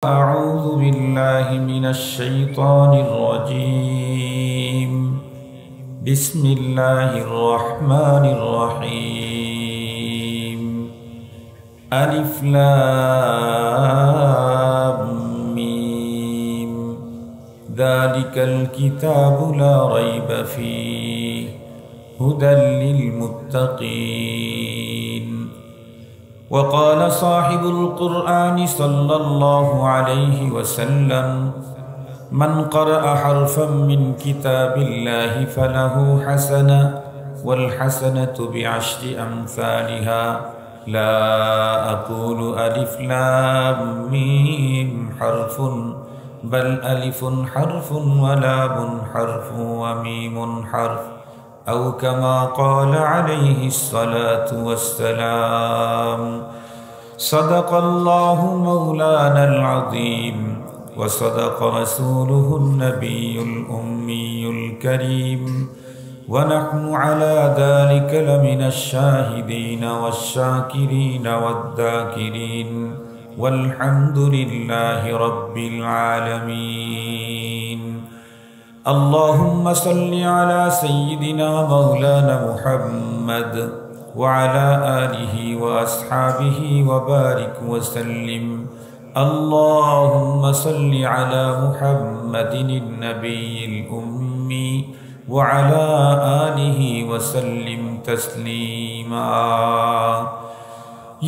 أعوذ بالله من الشيطان الرجيم. بسم الله الرحمن الرحيم. ألف لام ميم. ذلك الكتاب لا ريب فيه هدى للمتقين. وقال صاحب القرآن صلى الله عليه وسلم: من قرأ حرفا من كتاب الله فله حسنة والحسنة بعشر أمثالها. لا أقول ألف لام ميم حرف، بل ألف حرف ولام حرف وميم حرف، أو كما قال عليه الصلاة والسلام. صدق الله مولانا العظيم، وصدق رسوله النبي الأمي الكريم، ونحن على ذلك لمن الشاهدين والشاكرين والذاكرين، والحمد لله رب العالمين. اللهم صل على سيدنا مولانا محمد وعلى آله وأصحابه وبارك وسلم. اللهم صل على محمد النبي الأمي وعلى آله وسلم تسليما.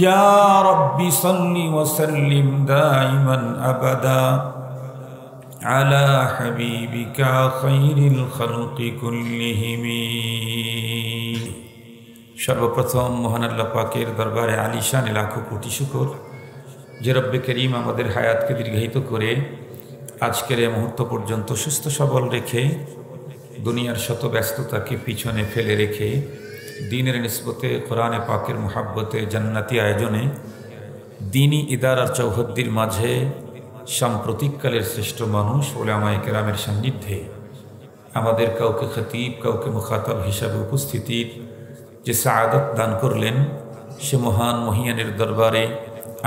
يا رب صل وسلم دائما أبدا على حبيبك خير الخلق كلهم. সর্বপ্রথম মহান আল্লাহ পাকের দরবারে আলিশান লাখো কোটি শুকর যে রব্বে করিম আমাদের হায়াতকে দীর্ঘায়িত করে আজকের এই মুহূর্ত পর্যন্ত সুস্থ সবল রেখে দুনিয়ার শত ব্যস্ততাকে পিছনে ফেলে রেখে দ্বীনের নিসবতে কোরআনে পাকের মুহাব্বতে জান্নাতি আয়োজনে দ্বীনি ইদারার চৌহদ্দির মাঝে সাম্প্রতিককালের শ্রেষ্ঠ মানুষ ওলামায়ে কেরামের সান্নিধ্যে আমাদের কাউকে খতিব কাউকে মুখাতাব হিসাবে উপস্থিতির যে সাআদত দান করলেন সে মহান মহিয়ানের দরবারে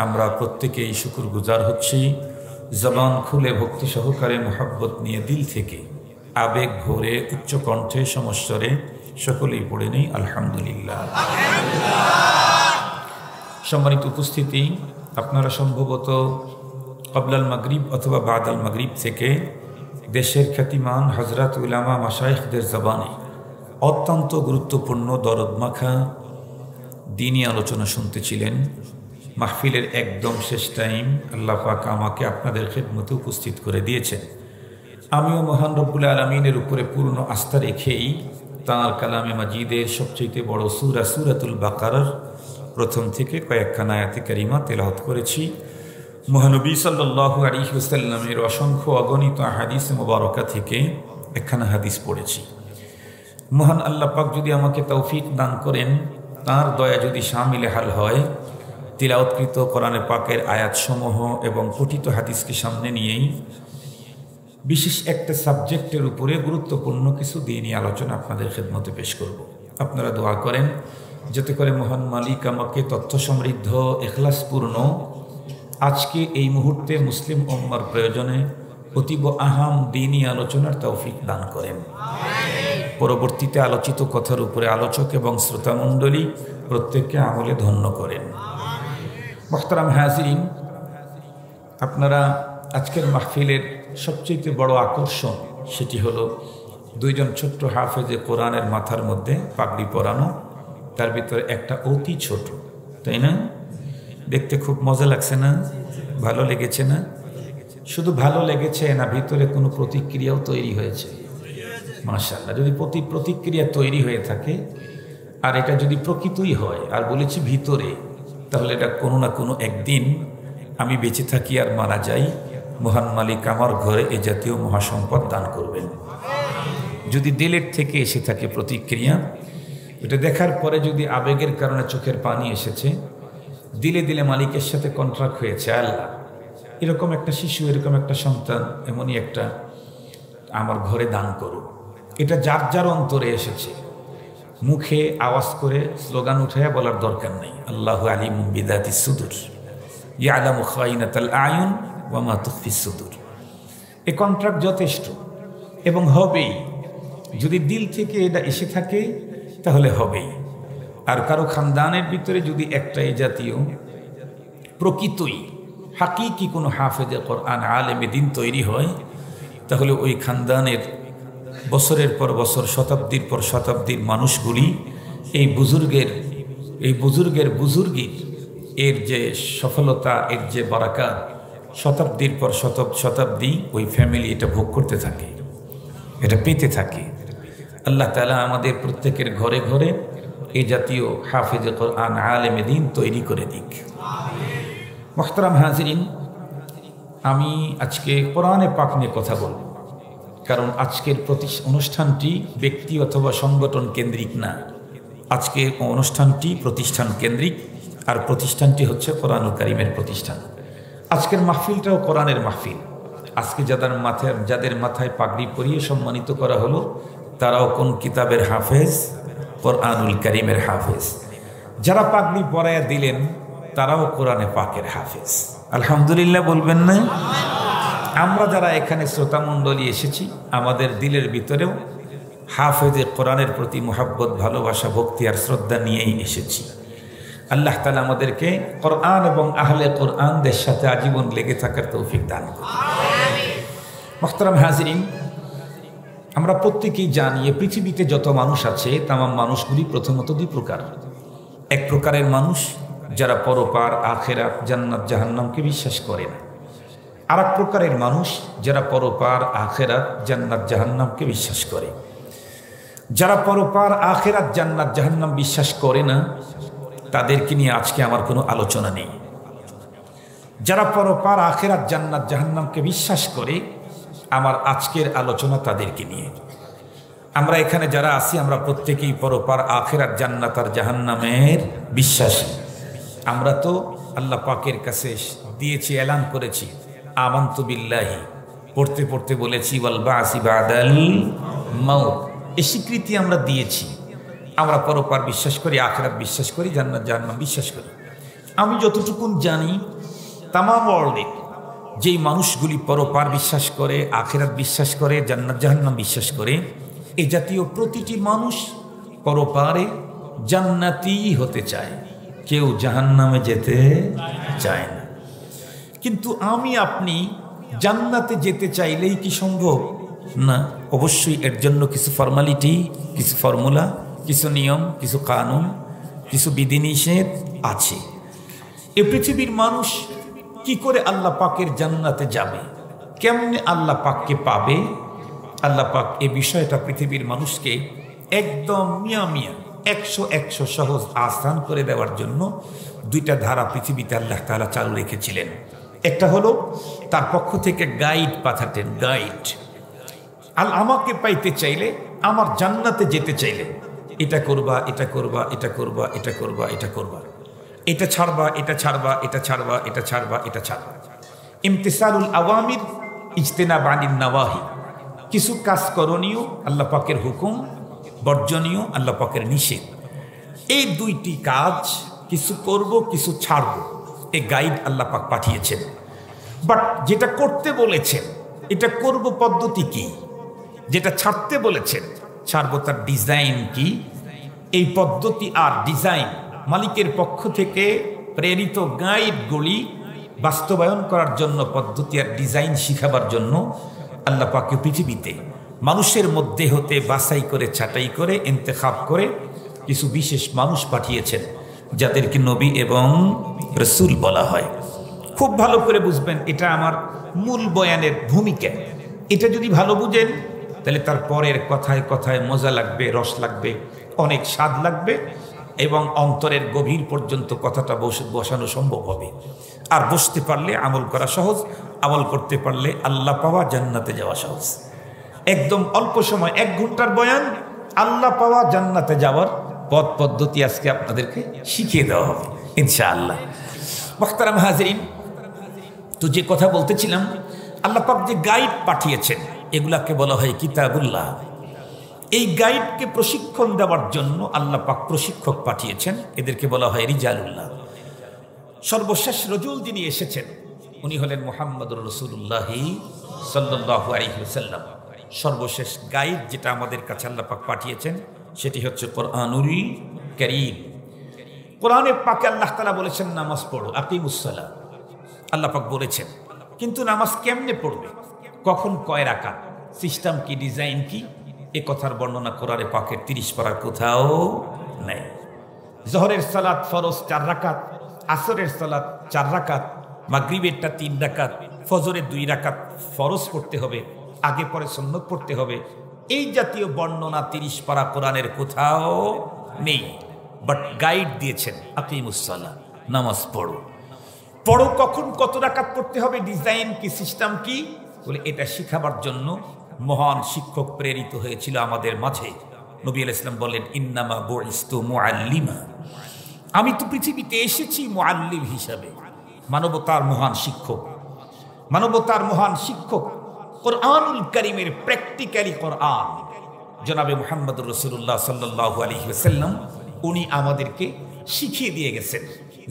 আমরা প্রত্যেকেই শুকরগুজার হচ্ছি। জবান খুলে ভক্তি সহকারে মুহাব্বত নিয়ে দিল থেকে আবেগ ভরে উচ্চ কণ্ঠে সমস্বরে সকলেই পড়ে নেই আলহামদুলিল্লাহ। সম্মানিত উপস্থিতি, আপনারা সম্ভবত কবলাল মাগরিব অথবা বাদাল মাগরিব থেকে দেশের খ্যাতিমান হজরত উলামা মাশায়েখদের জবানে অত্যন্ত গুরুত্বপূর্ণ দরদমাখা দ্বীনি আলোচনা শুনতেছিলেন। মাহফিলের একদম শেষ টাইম আল্লাহ পাক আমাকে আপনাদের খেদমতে উপস্থিত করে দিয়েছেন। আমিও মহান রব্বুল আলামিনের উপরে পূর্ণ আস্থা রেখেই তাঁর কালামে মাজিদের সবচেয়ে বড় সূরা সূরাতুল বাকারার প্রথম থেকে কয়েকখানা আয়াতে কারিমা তেলাওয়াত করেছি। মহানবী সাল্লাল্লাহু আলাইহি ওয়াসাল্লামের অসংখ্য অগণিত হাদিস মুবারকা থেকে একখানা হাদিস পড়েছি। মহান আল্লাহ পাক যদি আমাকে তৌফিক দান করেন, তাঁর দয়া যদি শামিলে হাল হয়, তিলাওয়াতকৃত কোরআনে পাকের আয়াতসমূহ এবং পঠিত হাদিসকে সামনে নিয়েই বিশেষ একটা সাবজেক্টের উপরে গুরুত্বপূর্ণ কিছু দ্বীনি আলোচনা আপনাদের খেদমতে পেশ করব। আপনারা দোয়া করেন যাতে করে মহান মালিক আমাকে তথ্য সমৃদ্ধ ইখলাসপূর্ণ আজকে এই মুহূর্তে মুসলিম উম্মার প্রয়োজনে অতীব আহাম দ্বীনি আলোচনার তৌফিক দান করেন। পরবর্তীতে আলোচিত কথার উপরে আলোচক এবং শ্রোতামণ্ডলী প্রত্যেককে আমলে ধন্য করেন। মুহতারাম হাজিরিন, আপনারা আজকের মাহফিলের সবচেয়ে বড় আকর্ষণ সেটি হলো দুইজন ছোট্ট হাফেজে কোরআনের মাথার মধ্যে পাগড়ি পরানো, তার ভিতরে একটা অতি ছোট, তাই না? দেখতে খুব মজা লাগছে না? ভালো লেগেছে না? শুধু ভালো লেগেছে না, ভিতরে কোনো প্রতিক্রিয়াও তৈরি হয়েছে? মাশাআল্লাহ। যদি প্রতিক্রিয়া তৈরি হয়ে থাকে আর এটা যদি প্রকৃতই হয়, আর বলেছি ভিতরে, তাহলে এটা কোনো না কোনো একদিন আমি বেঁচে থাকি আর মারা যাই, মহান মালিক আমার ঘরে এ জাতীয় মহাসম্পদ দান করবেন। যদি দিলের থেকে এসে থাকে প্রতিক্রিয়া, এটা দেখার পরে যদি আবেগের কারণে চোখের পানি এসেছে, দিলে দিলে মালিকের সাথে কন্ট্রাক্ট হয়েছে, আল্লাহ এরকম একটা শিশু, এরকম একটা সন্তান, এমনই একটা আমার ঘরে দান করো, এটা যার যার অন্তরে এসেছে, মুখে আওয়াজ করে স্লোগান উঠাইয়া বলার দরকার নেই। আল্লাহু আলিমুম বিযাতিস সুদূর ইয়ালামু খাইনাতাল আয়ুন ওয়া মা তুখফিস সুদূর। এই কন্ট্রাক্ট যথেষ্ট এবং হবেই। যদি দিল থেকে এটা এসে থাকে তাহলে হবেই। আর কারো খানদানের ভিতরে যদি একটা এই জাতীয় প্রকৃতই হাকিকি কোনো হাফেজে কোরআন আলেমে দিন তৈরি হয়, তাহলে ওই খানদানের বছরের পর বছর শতাব্দীর পর শতাব্দীর মানুষগুলি এই বুজুর্গের বুজুর্গির এর যে সফলতা, এর যে বারাকাত, শতাব্দীর পর শতাব্দী ওই ফ্যামিলি এটা ভোগ করতে থাকে, এটা পেতে থাকে। আল্লাহ তাআলা আমাদের প্রত্যেকের ঘরে ঘরে এই জাতীয় হাফেজে কোরআন আলেমে দিন তৈরি করে দিক। মুহতারাম হাজিরিন, আমি আজকে কোরআনে পাক নিয়ে কথা বলব, কারণ আজকের অনুষ্ঠানটি ব্যক্তি অথবা সংগঠন কেন্দ্রিক না। আজকের অনুষ্ঠানটি প্রতিষ্ঠান কেন্দ্রিক, আর প্রতিষ্ঠানটি হচ্ছে কোরআনুল কারীমের প্রতিষ্ঠান। আজকের মাহফিলটাও কোরআনের মাহফিল। আজকে যাদের মাথায় পাগড়ি পরিয়ে সম্মানিত করা হলো, তারাও কোন কিতাবের হাফেজ? কোরআনুল কারীমের হাফেজ। যারা পাগড়ি পরাইয়া দিলেন তারাও কোরআনে পাকের হাফেজ। আলহামদুলিল্লাহ বলবেন না? আমরা যারা এখানে শ্রোতামণ্ডলী এসেছি, আমাদের দিলের ভিতরেও হাফেজে কোরআনের প্রতি মুহাব্বত, ভালোবাসা, ভক্তি আর শ্রদ্ধা নিয়েই এসেছি। আল্লাহ তাআলা আমাদেরকে কোরআন এবং আহলে কোরআনদের সাথে আজীবন লেগে থাকার তৌফিক দান করুন। মুহতারাম হাজিরিন, আমরা প্রত্যেকেই জানি পৃথিবীতে যত মানুষ আছে তামাম মানুষগুলি প্রথমত দুই প্রকার। এক প্রকারের মানুষ যারা পরপার, আখিরাত, জান্নাত, জাহান্নামকে বিশ্বাস করে না। আর এক প্রকারের মানুষ যারা পরপার, আখিরাত, জান্নাত, জাহান্নামকে বিশ্বাস করে। যারা পরপার, আখিরাত, জান্নাত, জাহান্নাম বিশ্বাস করে না, তাদেরকে নিয়ে আজকে আমার কোনো আলোচনা নেই। যারা পরপার, আখিরাত, জান্নাত, জাহান্নামকে বিশ্বাস করে, আমার আজকের আলোচনা তাদেরকে নিয়ে। আমরা এখানে যারা আছি, আমরা প্রত্যেকেই পরপার, আখিরাত, জান্নাত আর জাহান্নামের বিশ্বাসী। আমরা তো আল্লাহ পাকের কাছে দিয়েছি, এলান করেছি আমানতু বিল্লাহি, পড়তে পড়তে বলেছি ওয়াল বাসি বাদাল মাউত। এই স্বীকৃতি আমরা দিয়েছি। আমরা পরপার বিশ্বাস করি, আখিরাত বিশ্বাস করি, জান্নাত জাহান্নাম বিশ্বাস করি। আমি যতটুকুন জানি তামাম ওয়ার্ল্ডে যেই মানুষগুলি পরপার বিশ্বাস করে, আখিরাত বিশ্বাস করে, জান্নাত জাহান্নাম বিশ্বাস করে, এই জাতীয় প্রতিটি মানুষ পরপারে জান্নাতি হতে চায়, কেউ জাহান্নামে যেতে চায় না। কিন্তু আমি আপনি জান্নাতে যেতে চাইলেই কি সম্ভব? না, অবশ্যই এর জন্য কিছু ফর্মালিটি, কিছু ফর্মুলা, কিছু নিয়ম, কিছু কানুন, কিছু বিধিনিষেধ আছে। এ পৃথিবীর মানুষ কি করে আল্লাহ পাকের জান্নাতে যাবে, কেমনে আল্লাহ পাককে পাবে? আল্লাহ পাক এ বিষয়টা পৃথিবীর মানুষকে একদম মিয়া 100 সহজ আসান করে দেওয়ার জন্য দুইটা ধারা পৃথিবীতে আল্লাহ তাআলা চালু রেখেছিলেন। একটা হলো তার পক্ষ থেকে গাইড পাঠাতেন, গাইড। আমাকে পাইতে চাইলে, আমার জান্নাতে যেতে চাইলে এটা করবা, এটা করবা, এটা করবা, এটা করবা, এটা করবা, এটা ছাড়বা, এটা ছাড়বা, এটা ছাড়বা, এটা ছাড়বা, এটা ছাড়বা। ইমতিসালুল আওয়ামির, ইজতিনাব আনিন নাওয়াহি। কিছু কাজ করণীয়, আল্লাহ পাকের হুকুম, বর্জনীয়, আল্লাহ পাকের নিষেধ। এই দুইটি কাজ, কিছু করব, কিছু ছাড়ব, এই গাইড আল্লাহ পাক পাঠিয়েছেন। বাট যেটা করতে বলেছেন এটা করব পদ্ধতি কি, যেটা ছাড়তে বলেছেন ছাড়বো তার ডিজাইন কি, এই পদ্ধতি আর ডিজাইন মালিকের পক্ষ থেকে প্রেরিত গাইডগুলি বাস্তবায়ন করার জন্য, পদ্ধতি আর ডিজাইন শিখাবার জন্য আল্লাহ পাক পৃথিবীতে মানুষের মধ্যে হতে বাছাই করে, ছাঁটাই করে, ইন্তেখাব করে কিছু বিশেষ মানুষ পাঠিয়েছেন, যাদেরকে নবী এবং রসুল বলা হয়। খুব ভালো করে বুঝবেন, এটা আমার মূল বয়ানের ভূমিকা। এটা যদি ভালো বুঝেন তাহলে তার পরের কথায় কথায় মজা লাগবে, রস লাগবে, অনেক স্বাদ লাগবে এবং অন্তরের গভীর পর্যন্ত কথাটা বসানো সম্ভব হবে। আর বসতে পারলে আমল করা সহজ, আমল করতে পারলে আল্লাহ পাওয়া, জান্নাতে যাওয়া সহজ। একদম অল্প সময়, 1 ঘন্টার বয়ান, আল্লাহ পাওয়া, জান্নাতে যাওয়ার পথ পদ্ধতি আজকে আপনাদেরকে শিখিয়ে দেওয়া হবে ইনশাআল্লাহ। মুহতারাম হাজিরিন, তো যে কথা বলতেছিলাম, আল্লাহ পাক যে গাইড পাঠিয়েছেন এগুলাকে বলা হয় কিতাবুল্লাহ। এই গাইডকে প্রশিক্ষণ দেওয়ার জন্য আল্লাহ পাক প্রশিক্ষক পাঠিয়েছেন, এদেরকে বলা হয় রিজালুল্লাহ। সর্বশেষ রজুল যিনি এসেছেন উনি হলেন মুহাম্মদুর রাসূলুল্লাহ সাল্লাল্লাহু আলাইহি ওয়াসাল্লাম। সর্বশেষ গাইড যেটা আমাদের কাছে আল্লাহ পাক পাঠিয়েছেন সেটি হচ্ছে কোরআনুল কারীম। কোরআনে পাকে আল্লাহ তাআলা বলেছেন নামাজ পড়ো, আকিমুস সালাহ, আল্লাহ পাক বলেছেন। কিন্তু নামাজ কেমনে পড়বে, কখন, কয় রাকাত, সিস্টেম কি, ডিজাইন কি, এ কথার বর্ণনা কোরআনে পাকের 30 পারার কোথাও নেই। জোহরের সালাত ফরজ 4 রাকাত, আসরের সালাত 4 রাকাত, মাগরিবেরটা 3 রাকাত, ফজরের 2 রাকাত ফরজ পড়তে হবে, আগে পরে সুন্নত পড়তে হবে, এই জাতীয় বর্ণনা 30 পারা কোরআনের কোথাও নেই। বাট গাইড দিয়েছেন আকিমুস সালাহ, নামাজ পড়ো। পড়ো কখন, কত রাকাত পড়তে হবে, ডিজাইন কি, সিস্টেম কি, বলে এটা শিখাবার জন্য মহান শিক্ষক প্রেরিত হয়েছিল আমাদের মাঝে। নবী আলাইহিস সালাম বলেন, ইন্নামা বুইস্তু মুআল্লিমা, আমি তো পৃথিবীতে এসেছি মুআল্লিম হিসাবে, মানবতার মহান শিক্ষক। মানবতার মহান শিক্ষক কোরআনুল কারীমের প্র্যাকটিক্যালি কোরআন জনাবে মুহাম্মদুর রাসূলুল্লাহ সাল্লাল্লাহু আলাইহি ওয়াসাল্লাম উনি আমাদেরকে শিখিয়ে দিয়ে গেছেন।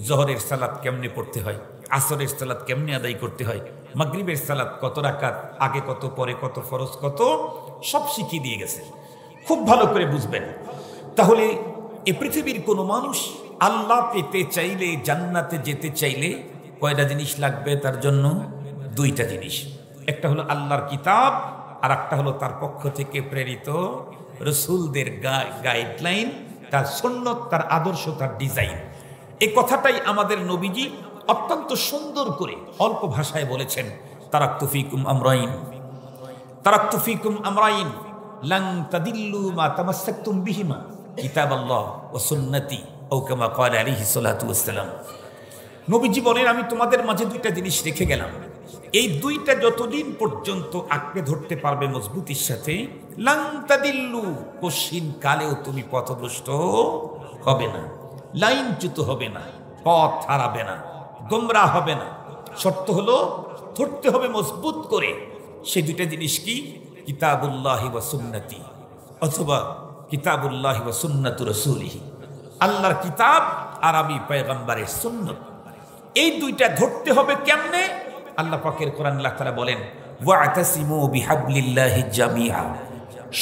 জোহরের সালাত কেমনে পড়তে হয়, আসরের সালাত কেমনে আদায় করতে হয়, মাগরিবের সালাত কত রাকাত, আগে কত, পরে কত, ফরজ কত, সব শিখিয়ে দিয়ে গেছেন। খুব ভালো করে বুঝবেন। তাহলে এই পৃথিবীর কোনো মানুষ আল্লাহ পেতে চাইলে, জান্নাতে যেতে চাইলে কয়টা জিনিস লাগবে তার জন্য? 2টা জিনিস। একটা হলো আল্লাহর কিতাব, আর একটা হলো তার পক্ষ থেকে প্রেরিত রাসূলদের গাইডলাইন, তার সুন্নত, তার আদর্শ, তার ডিজাইন। এই কথাটাই আমাদের নবীজি অত্যন্ত সুন্দর করে অল্প ভাষায় বলেছেন, তারাকতু ফীকুম আমরাইন, তারাকতু ফীকুম আমরাইন লান তাদিল্লু মা তামাসসাকতুম বিহিমা কিতাবাল্লাহ ওয়া সুন্নতি, আও কামা ক্বালা আলাইহিস সালাতু ওয়াস সালাম। নবীজি বলেন, আমি তোমাদের মাঝে 2টা জিনিস রেখে গেলাম, এই 2টা যতদিন পর্যন্ত আঁকড়ে ধরতে পারবে মজবুতির সাথে, লান তাদিল্লু, কশিন কালেও তুমি পথভ্রষ্ট হবে না, লাইনচ্যুত হবে না, পথ হারাবে না, গোমরা হবে না। শর্ত হলো ধরতে হবে মজবুত করে। সেই 2টা জিনিস কি? কিতাবুল্লাহি ওয়া সুন্নতি, অথবা কিতাবুল্লাহি ওয়া সুন্নাতু রাসূলিহি, আল্লাহর কিতাব আর আমি পয়গম্বরের সুন্নত। এই 2টা ধরতে হবে কেমনে? আল্লাহ পাকের কোরআন আল্লাহ তাআলা বলেন, ওয়া'তাসিমু বিহাবলিল্লাহি জামিআ,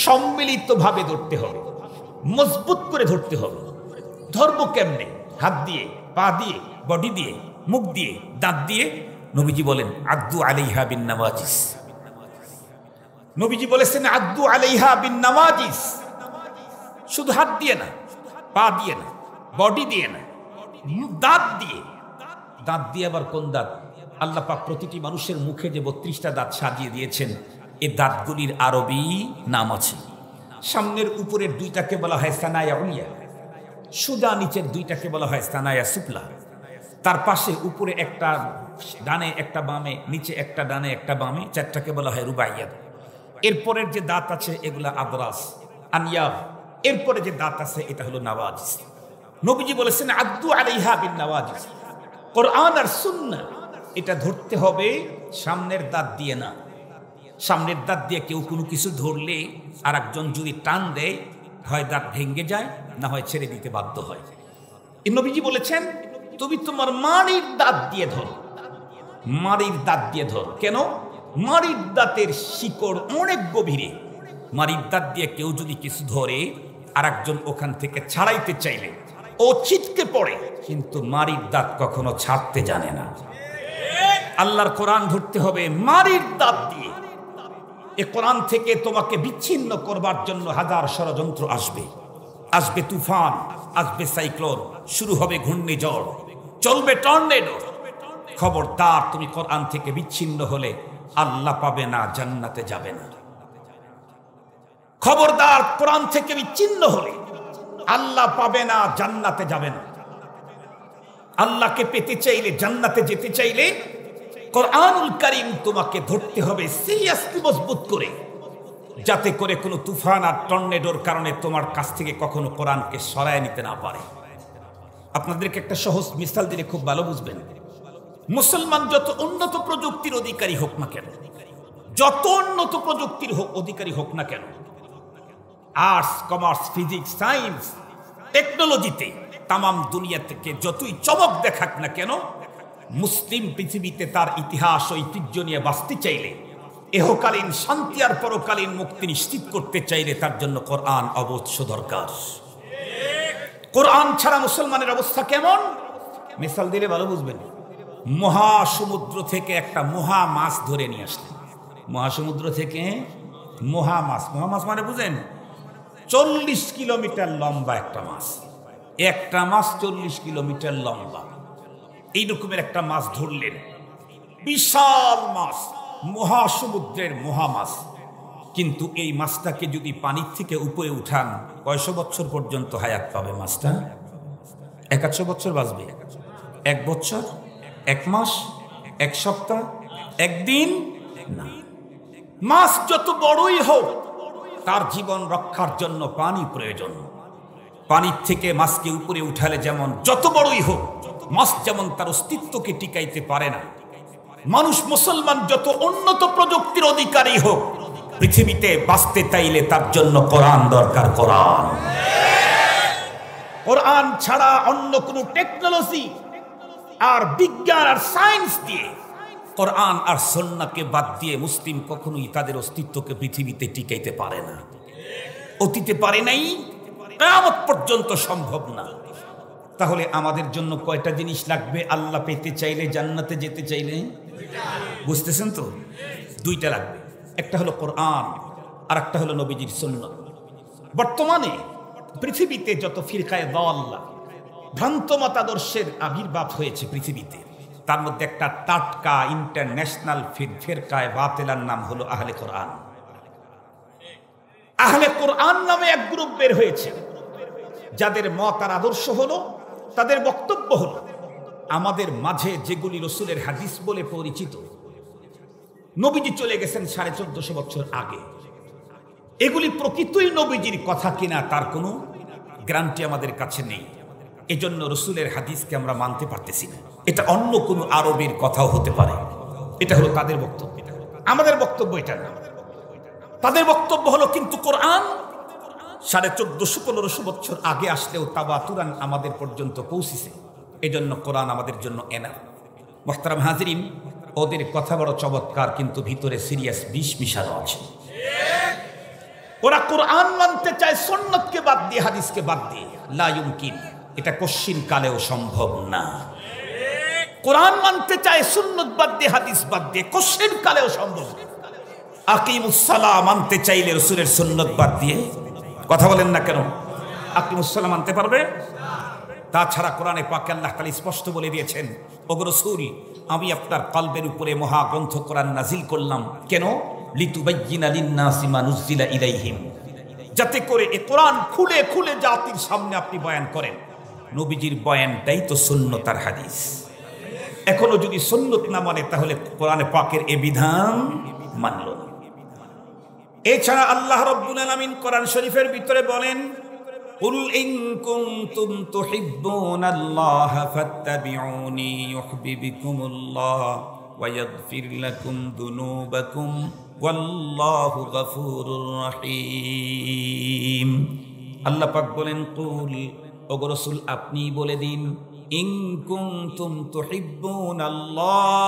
সম্মিলিতভাবে ধরতে হবে, মজবুত করে ধরতে হবে। ধরবো কেমনে? হাত দিয়ে, পা দিয়ে, বডি দিয়ে, মুখ দিয়ে, দাঁত দিয়ে। নবীজি বলেন, আদ্দু আলাইহা বিন নাওয়াজিস। নবীজি বলেছেন, আদ্দু আলাইহা বিন নাওয়াজিস। শুধু হাত দিয়ে না, পা দিয়ে না, বডি দিয়ে না, দাঁত দিয়ে। দাঁত দিয়ে আবার কোন দাঁত? আল্লাহ পাক প্রতিটি মানুষের মুখে যে 32টা দাঁত সাজিয়ে দিয়েছেন, এই দাঁতগুলির আরবি নাম আছে। সামনের উপরের 2টাকে বলা হয় সানায়া উলিয়া, সুদা নিচের 2টাকে বলা হয় সানায়া সুফলা। তার পাশে উপরে একটা ডানে একটা বামে, নিচে একটা ডানে একটা বামে, 4টাকে বলা হয় রুবাইয়া। এরপরের যে দাঁত আছে এগুলা আদরাস, আনিয়াব। এরপরে যে দাঁত আছে এটা হলো নাওয়াজিস। নবীজি বলেছেন, আদ্দু আলাইহা বিন নাওয়াজিস। কোরআন আর সুন্নাহ এটা ধরতে হবে সামনের দাঁত দিয়ে না। সামনের দাঁত দিয়ে কেউ কোনো কিছু ধরলে আর একজন যদি টান দেয়, হয় দাঁত ভেঙে যায়, না হয় ছেড়ে দিতে বাধ্য হয়। এই নবীজি বলেছেন, তুমি তোমার মাড়ির দাঁত দিয়ে ধরো, মাড়ির দাঁত দিয়ে ধরো। কেন? মাড়ির দাঁতের শিকড় অনেক গভীরে। মাড়ির দাঁত দিয়ে কেউ যদি কিছু ধরে আর একজন ওখান থেকে ছাড়াইতে চাইলে ও ছিটকে পড়ে, কিন্তু মাড়ির দাঁত কখনো ছাড়তে জানে না। আল্লাহর কোরআন ধরতে হবে মাড়ির দাঁত দিয়ে। এ কোরআন থেকে তোমাকে বিচ্ছিন্ন করবার জন্য হাজার ষড়যন্ত্র আসবে। আসবে তুফান, আসবে সাইক্লোন, শুরু হবে ঘূর্ণিঝড়, চলবে টর্নেডো। খবরদার, তুমি কোরআন থেকে বিচ্ছিন্ন হলে আল্লাহ পাবে না, জান্নাতে যাবে না। খবরদার, কোরআন থেকে বিচ্ছিন্ন হলে আল্লাহ পাবে না, জান্নাতে যাবে না। আল্লাহকে পেতে চাইলে, জান্নাতে যেতে চাইলে কোরআনুল কারীম তোমাকে ধরতে হবে সিরিয়াসলি, মজবুত করে, যাতে করে কোনো তুফান আর টর্নেডোর কারণে তোমার কাছ থেকে কখনো কোরআনকে সরায় নিতে না পারে। আপনাদেরকে একটা সহজ মিসাল দিলে খুব ভালো বুঝবেন। মুসলমান যত উন্নত প্রযুক্তির অধিকারী হোক না কেন, যত উন্নত প্রযুক্তির অধিকারী হোক না কেন, আর্টস, কমার্স, ফিজিক্স, সায়েন্স, টেকনোলজিতে তামাম দুনিয়া থেকে যতই চমক দেখাক না কেন, মুসলিম পৃথিবীতে তার ইতিহাস ঐতিহ্য নিয়ে বাঁচতে চাইলে, এহকালীন শান্তি আর পরকালীন মুক্তি নিশ্চিত করতে চাইলে তার জন্য কোরআন অবশ্য দরকার। কোরআন ছাড়া মুসলমানের অবস্থা কেমন? মিসাল দিলে ভালো বুঝবেন। মহাসমুদ্র থেকে একটা মহা মাছ ধরে নিয়ে আসলেন। মহাসমুদ্র থেকে মহা মাছ মানে বুঝেন 40 কিলোমিটার লম্বা একটা মাছ। একটা মাছ 40 কিলোমিটার লম্বা। এই রকমের একটা মাছ ধরলেন, বিশাল মাছ, মহাসমুদ্রের মহা মাছ। কিন্তু এই মাছটাকে যদি পানির থেকে উপরে উঠান, কয়শো বছর পর্যন্ত হায়াত পাবে মাছটা? 100 বছর বাঁচবে? 1 বছর, 1 মাস, 1 সপ্তাহ, 1 দিন না। মাছ যত বড়ই হোক, তার জীবন রক্ষার জন্য পানি প্রয়োজন। পানির থেকে মাছকে উপরে উঠালে যেমন যত বড়ই হোক, মাছ যেমন তার অস্তিত্বকে টিকাইতে পারে না, মানুষ মুসলমান যত উন্নত প্রযুক্তির অধিকারী হোক, পৃথিবীতে বাঁচতে চাইলে তার জন্য কোরআন দরকার। কোরআন ছাড়া অন্য কোনো টেকনোলজি আর বিজ্ঞান আর সায়েন্স দিয়ে, কোরআন আর সুন্নাহকে বাদ দিয়ে মুসলিম কখনোই তাদের অস্তিত্বকে পৃথিবীতে টিকাইতে পারে না। অতীতে পারে নাই, কিয়ামত পর্যন্ত সম্ভব না। তাহলে আমাদের জন্য কয়টা জিনিস লাগবে আল্লাহ পেতে চাইলে, জান্নাতে যেতে চাইলে? বুঝতেছেন তো? 2টা লাগবে। একটা হলো কোরআন, আর একটা হলো নবীজির সুন্নাহ। বর্তমানে পৃথিবীতে যত ফিরকায়ে দাল্লা, ভ্রান্ত মতাদর্শের আবির্ভাব হয়েছে পৃথিবীতে, তার মধ্যে একটা টাটকা ইন্টারন্যাশনাল ফিরকায়ে বাতিলার নাম হলো আহলে কোরআন। আহলে কোরআন নামে এক গ্রুপ বের হয়েছে, যাদের মত আর আদর্শ হলো, তাদের বক্তব্য হলো, আমাদের মাঝে যেগুলি রসুলের হাদিস বলে পরিচিত, নবীজি চলে গেছেন 1450 বছর আগে, এগুলি প্রকৃতই নবীজির কথা কিনা তার কোনো গ্যারান্টি আমাদের কাছে নেই। এজন্য রসুলের হাদিসকে আমরা মানতে পারতেছি না। এটা অন্য কোনো আরবের কথাও হতে পারে। এটা হলো তাদের বক্তব্য, আমাদের বক্তব্য এটা না। তাদের বক্তব্য হলো কিন্তু কোরআন 1450-1500 বছর আগে আসলেও তাওয়াতুরান আমাদের পর্যন্ত পৌঁছেছে। এজন্য কোরআন আমাদের জন্য এনা। মুহতারাম হাজিরিন, ওদের কথা বড় চমৎকার, কিন্তু ভিতরে সিরিয়াস বিষ মিশানো আছে। ওরা কোরআন মানতে চায় সুন্নাতকে বাদ দিয়ে, হাদিসকে বাদ দিয়ে। লা ইউমকিন, এটা কোশ্চিন কালেও সম্ভব না। কোরআন মানতে চায় সুন্নাত বাদ দিয়ে, হাদিস বাদ দিয়ে, কোশ্চিন কালেও সম্ভব না। আকিমুস সালাহ মানতে চাইলে রাসূলের সুন্নাত বাদ দিয়ে, কথা বলেন না কেন? আকিমুস সালাহ মানতে পারবে? তাছাড়া কোরআনে পাকে আল্লাহ তাআলা স্পষ্ট বলে দিয়েছেন, ওগো রাসূল, আমি আপনার কলবের উপরে মহাগ্রন্থ কোরআন নাজিল করলাম। কেন? লিতুবাইয়িনা লিন-নাসি মা নুজিলা ইলাইহিম, যাতে করে এই কোরআন খুলে খুলে জাতির সামনে আপনি বয়ান করেন। নবীজির বয়ানটাই তো সুন্নাত আর হাদিস। এখনো যদি সুন্নাত না মানে, তাহলে কোরআনে পাকের এই বিধান মানল না। এছাড়া আল্লাহ রাব্বুল আলামিন কোরআন শরীফের ভিতরে বলেন, কুল ইন কুনতুম তুহিব্বুনাল্লাহা ফাত্তাবিউনি ইউহিব্বুকুমুল্লাহ ওয়া ইয়াগফির লাকুম যুনুবাকুম ওয়াল্লাহু গফুরুর রহিম। আল্লাহ পাক বলেন, কুল, ওগো রাসূল আপনি বলে দিন, ইন কুনতুম তুহিব্বুনাল্লাহ,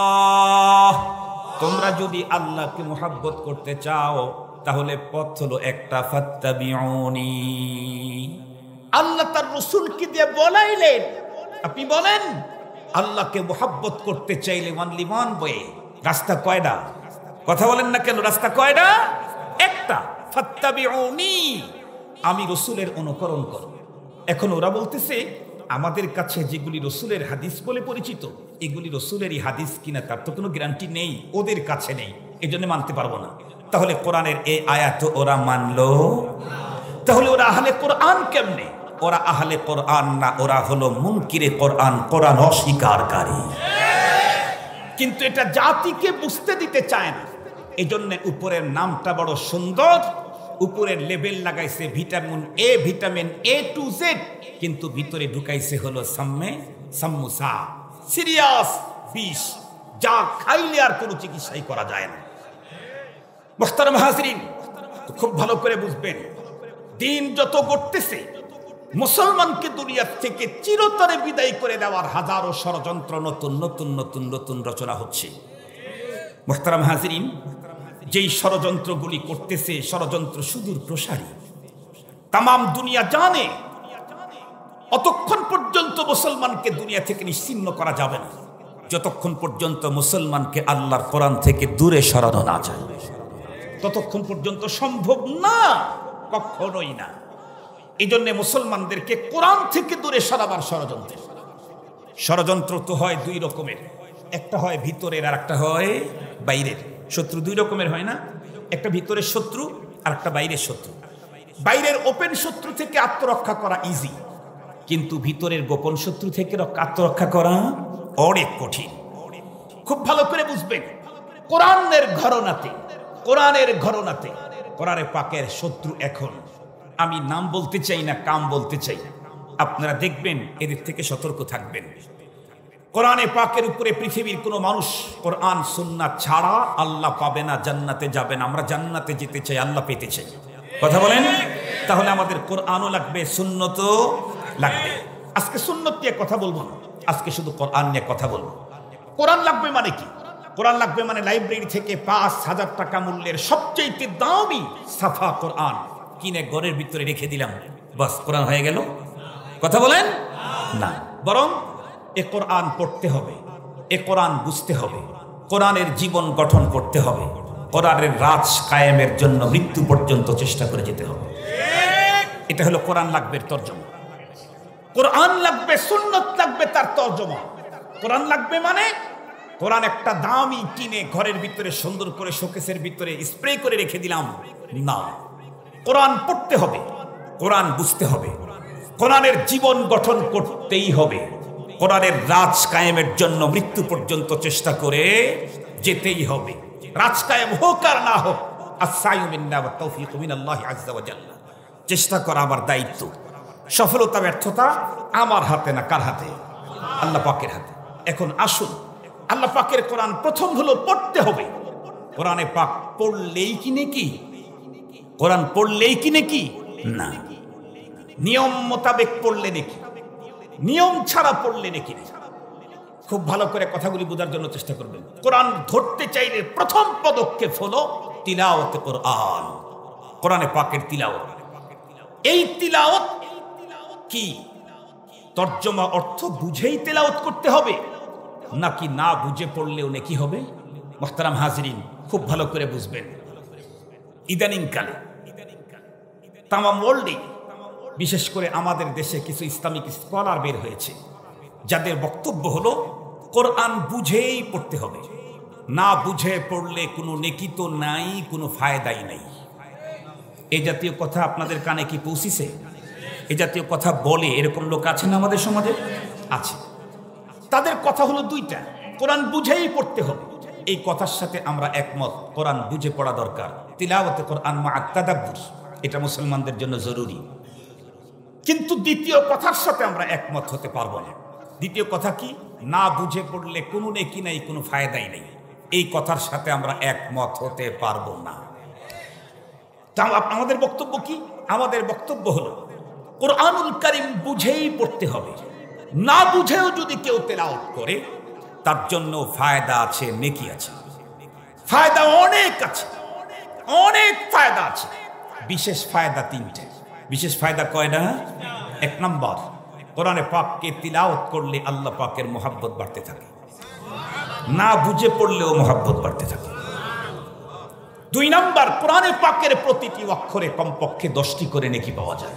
তোমরা যদি আল্লাহকে মুহাব্বত করতে চাও, তাহলে পথ হলো একটা, ফাত্তাবিউনি। আল্লাহ তার রাসূলকে দিয়ে বলাইলেন, আপনি বলেন আল্লাহকে মুহাব্বত করতে চাইলে অনলি ওয়ান ওয়ে। রাস্তা কয়টা? কথা বলেন না কেন? রাস্তা কয়টা? একটা, ফাত্তাবিউনি, আমি রাসূলের অনুকরণ করো। এখন ওরা বলতেছে, আমাদের কাছে যেগুলি রাসূলের হাদিস বলে পরিচিত, এগুলি রাসূলেরই হাদিস কিনা তার তো কোনো গ্যারান্টি নেই, ওদের কাছে নেই, এজন্য মানতে পারবো না। তাহলে কোরআনের এই আয়াত ওরা মানলো? তাহলে ওরা আহলে কোরআন কেমনে? ওরা আহলে কোরআন না, ওরা হলো মুনকিরে কোরআন, কোরআন অস্বীকারী। কিন্তু এটা জাতিকে বুঝতে দিতে চায় না। এজন্য উপরের নামটা বড় সুন্দর, উপরের লেবেল লাগাইছে vitamin A, vitamin A to Z, কিন্তু ভিতরে ঢুকাইছে হলো সাম্মুসা, সিরিয়াস বিষ, যা খাইলে আর কোনো চিকিৎসাই করা যায় না। মুহতারাম হাজিরিন, খুব ভালো করে বুঝবেন, দিন যত গড়তেছে, মুসলমানকে দুনিয়া থেকে চিরতরে বিদায় করে দেওয়ার হাজারো ষড়যন্ত্র নতুন নতুন নতুন নতুন রচনা হচ্ছে। মুহতারাম হাজিরিন, যেই ষড়যন্ত্রগুলি করতেছে ষড়যন্ত্র সুদূর প্রসারী, তামাম দুনিয়া জানে। অতক্ষণ পর্যন্ত মুসলমানকে দুনিয়া থেকে নিশ্চিহ্ন করা যাবে না যতক্ষণ পর্যন্ত মুসলমানকে আল্লাহর কোরআন থেকে দূরে সরানো না যায়, ততক্ষণ পর্যন্ত সম্ভব না, কখনোই না। এই জন্য মুসলমানদেরকে কোরআন থেকে দূরে সরাবার ষড়যন্ত্র। ষড়যন্ত্র তো হয় দুই রকমের, একটা হয় ভিতরের আর একটা হয় বাইরের। শত্রু দুই রকমের হয় না, একটা ভিতরের শত্রু আর একটা বাইরের শত্রু। বাইরের ওপেন শত্রু থেকে আত্মরক্ষা করা ইজি, কিন্তু ভিতরের গোপন শত্রু থেকে আত্মরক্ষা করা অনেক কঠিন। খুব ভালো করে বুঝবেন, কোরআনের ঘরানাতে কোরআনে পাকের শত্রু এখন, আমি নাম বলতে চাই না, কাম বলতে চাই, আপনারা দেখবেন, এদের থেকে সতর্ক থাকবেন। কোরআনে পাকের উপরে পৃথিবীর কোনো মানুষ কোরআন সুন্নাত ছাড়া আল্লাহ পাবে না, জান্নাতে যাবে না। আমরা জান্নাতে যেতে চাই, আল্লাহ পেতে চাই, কথা বলেন। তাহলে আমাদের কোরআনও লাগবে, সুন্নতও লাগবে। আজকে সুন্নত নিয়ে কথা বলবো না, আজকে শুধু কোরআন নিয়ে কথা বলবো। কোরআন লাগবে মানে কি? কোরআন লাগবে মানে লাইব্রেরি থেকে ৫,০০০ টাকা মূল্যের সবচেয়ে দামি সাফা কোরআন কিনে ঘরের ভিতরে রেখে দিলাম, বাস কোরআন হয়ে গেল? কথা বলেন না। বরং এ কোরআন পড়তে হবে, এ কোরআন বুঝতে হবে, কোরআনের জীবন গঠন করতে হবে, কোরআনের রাজ কায়েমের জন্য মৃত্যু পর্যন্ত চেষ্টা করে যেতে হবে। এটা হলো কোরআন লাগবে তর্জমা। কোরআন লাগবে, সুন্নত লাগবে তার তর্জমা। কোরআন লাগবে মানে কোরআন একটা দামি কিনে ঘরের ভিতরে সুন্দর করে শোকেসের ভিতরে স্প্রে করে রেখে দিলাম না। কোরআন পড়তে হবে, কোরআন বুঝতে হবে, কোরআনের জীবন গঠন করতেই হবে, কোরআনের রাজ কায়েমের জন্য মৃত্যু পর্যন্ত চেষ্টা করে যেতেই হবে। রাজ কায়েম হোক আর না হোক, আস-সা'য়ু মিন্না ওয়া তাওফীকু মিনাল্লাহি আযজা ওয়া জাল্লা। চেষ্টা করা আমার দায়িত্ব, সফলতা ব্যর্থতা আমার হাতে না, কার হাতে? আল্লাহ পাকের হাতে। এখন আসুন, আল্লাহ পাকের কোরআন প্রথম হলো পড়তে হবে। কোরআনে পাক পড়লেই কি নেকি? কোরআন পড়লেই কি নেকি? না, নিয়ম মোতাবেক পড়লে নেকি, নিয়ম ছাড়া পড়লে নেকি। খুব ভালো করে কথাগুলি বোঝার জন্য চেষ্টা করবেন। কোরআন ধরতে চাইলে প্রথম পদক্ষেপ হলো তিলাওয়াতে কোরআন, কোরআনে পাকের তিলাওয়াত। এই তিলাওয়াত কি তর্জমা অর্থ বুঝেই তেলাওয়াত করতে হবে, নাকি না বুঝে পড়লেও নেকি হবে? মুহতারাম হাজিরিন, খুব ভালো করে বুঝবেন। ইদানিং কালে তামাম ওয়ার্ল্ডে, বিশেষ করে আমাদের দেশে কিছু ইসলামিক স্কলার বের হয়েছে, যাদের বক্তব্য হলো কোরআন বুঝেই পড়তে হবে, না বুঝে পড়লে কোনো নেকি তো নাই, কোনো ফায়দাই নাই। এই জাতীয় কথা আপনাদের কানে কি পৌঁছিছে? এই জাতীয় কথা বলে এরকম লোক আছে না আমাদের সমাজে? আছে। তাদের কথা হলো দুইটা, কোরআন বুঝেই পড়তে হবে। এই কথার সাথে আমরা একমত, কোরআন বুঝে পড়া দরকার। তিলাওয়াতে কোরআন মা তাদাব্বুর, এটা মুসলমানদের জন্য জরুরি। কিন্তু দ্বিতীয় কথার সাথে আমরা একমত হতে পারবো না। দ্বিতীয় কথা কি? না বুঝে পড়লে কোনো নেকি নাই, কোনো ফায়দাই নেই। এই কথার সাথে আমরা একমত হতে পারবো না। আমাদের বক্তব্য কি? আমাদের বক্তব্য হলো কোরআনুল কারীম বুঝেই পড়তে হবে। না বুঝেও যদি কেউ তেলাওয়াত করে, তার জন্য ফায়দা আছে, নেকি আছে। ফায়দা অনেক আছে, অনেক ফায়দা আছে। বিশেষ ফায়দা তিনটে। বিশেষ ফায়দা কয়টা? এক নম্বর, কোরআনে পাককে তিলাওয়াত করলে আল্লাহ পাকের মহব্বত বাড়তে থাকে, না বুঝে পড়লেও মহব্বত বাড়তে থাকে। দুই নম্বর, কোরআনে পাকের প্রতিটি অক্ষরে কমপক্ষে 10টি করে নেকি পাওয়া যায়,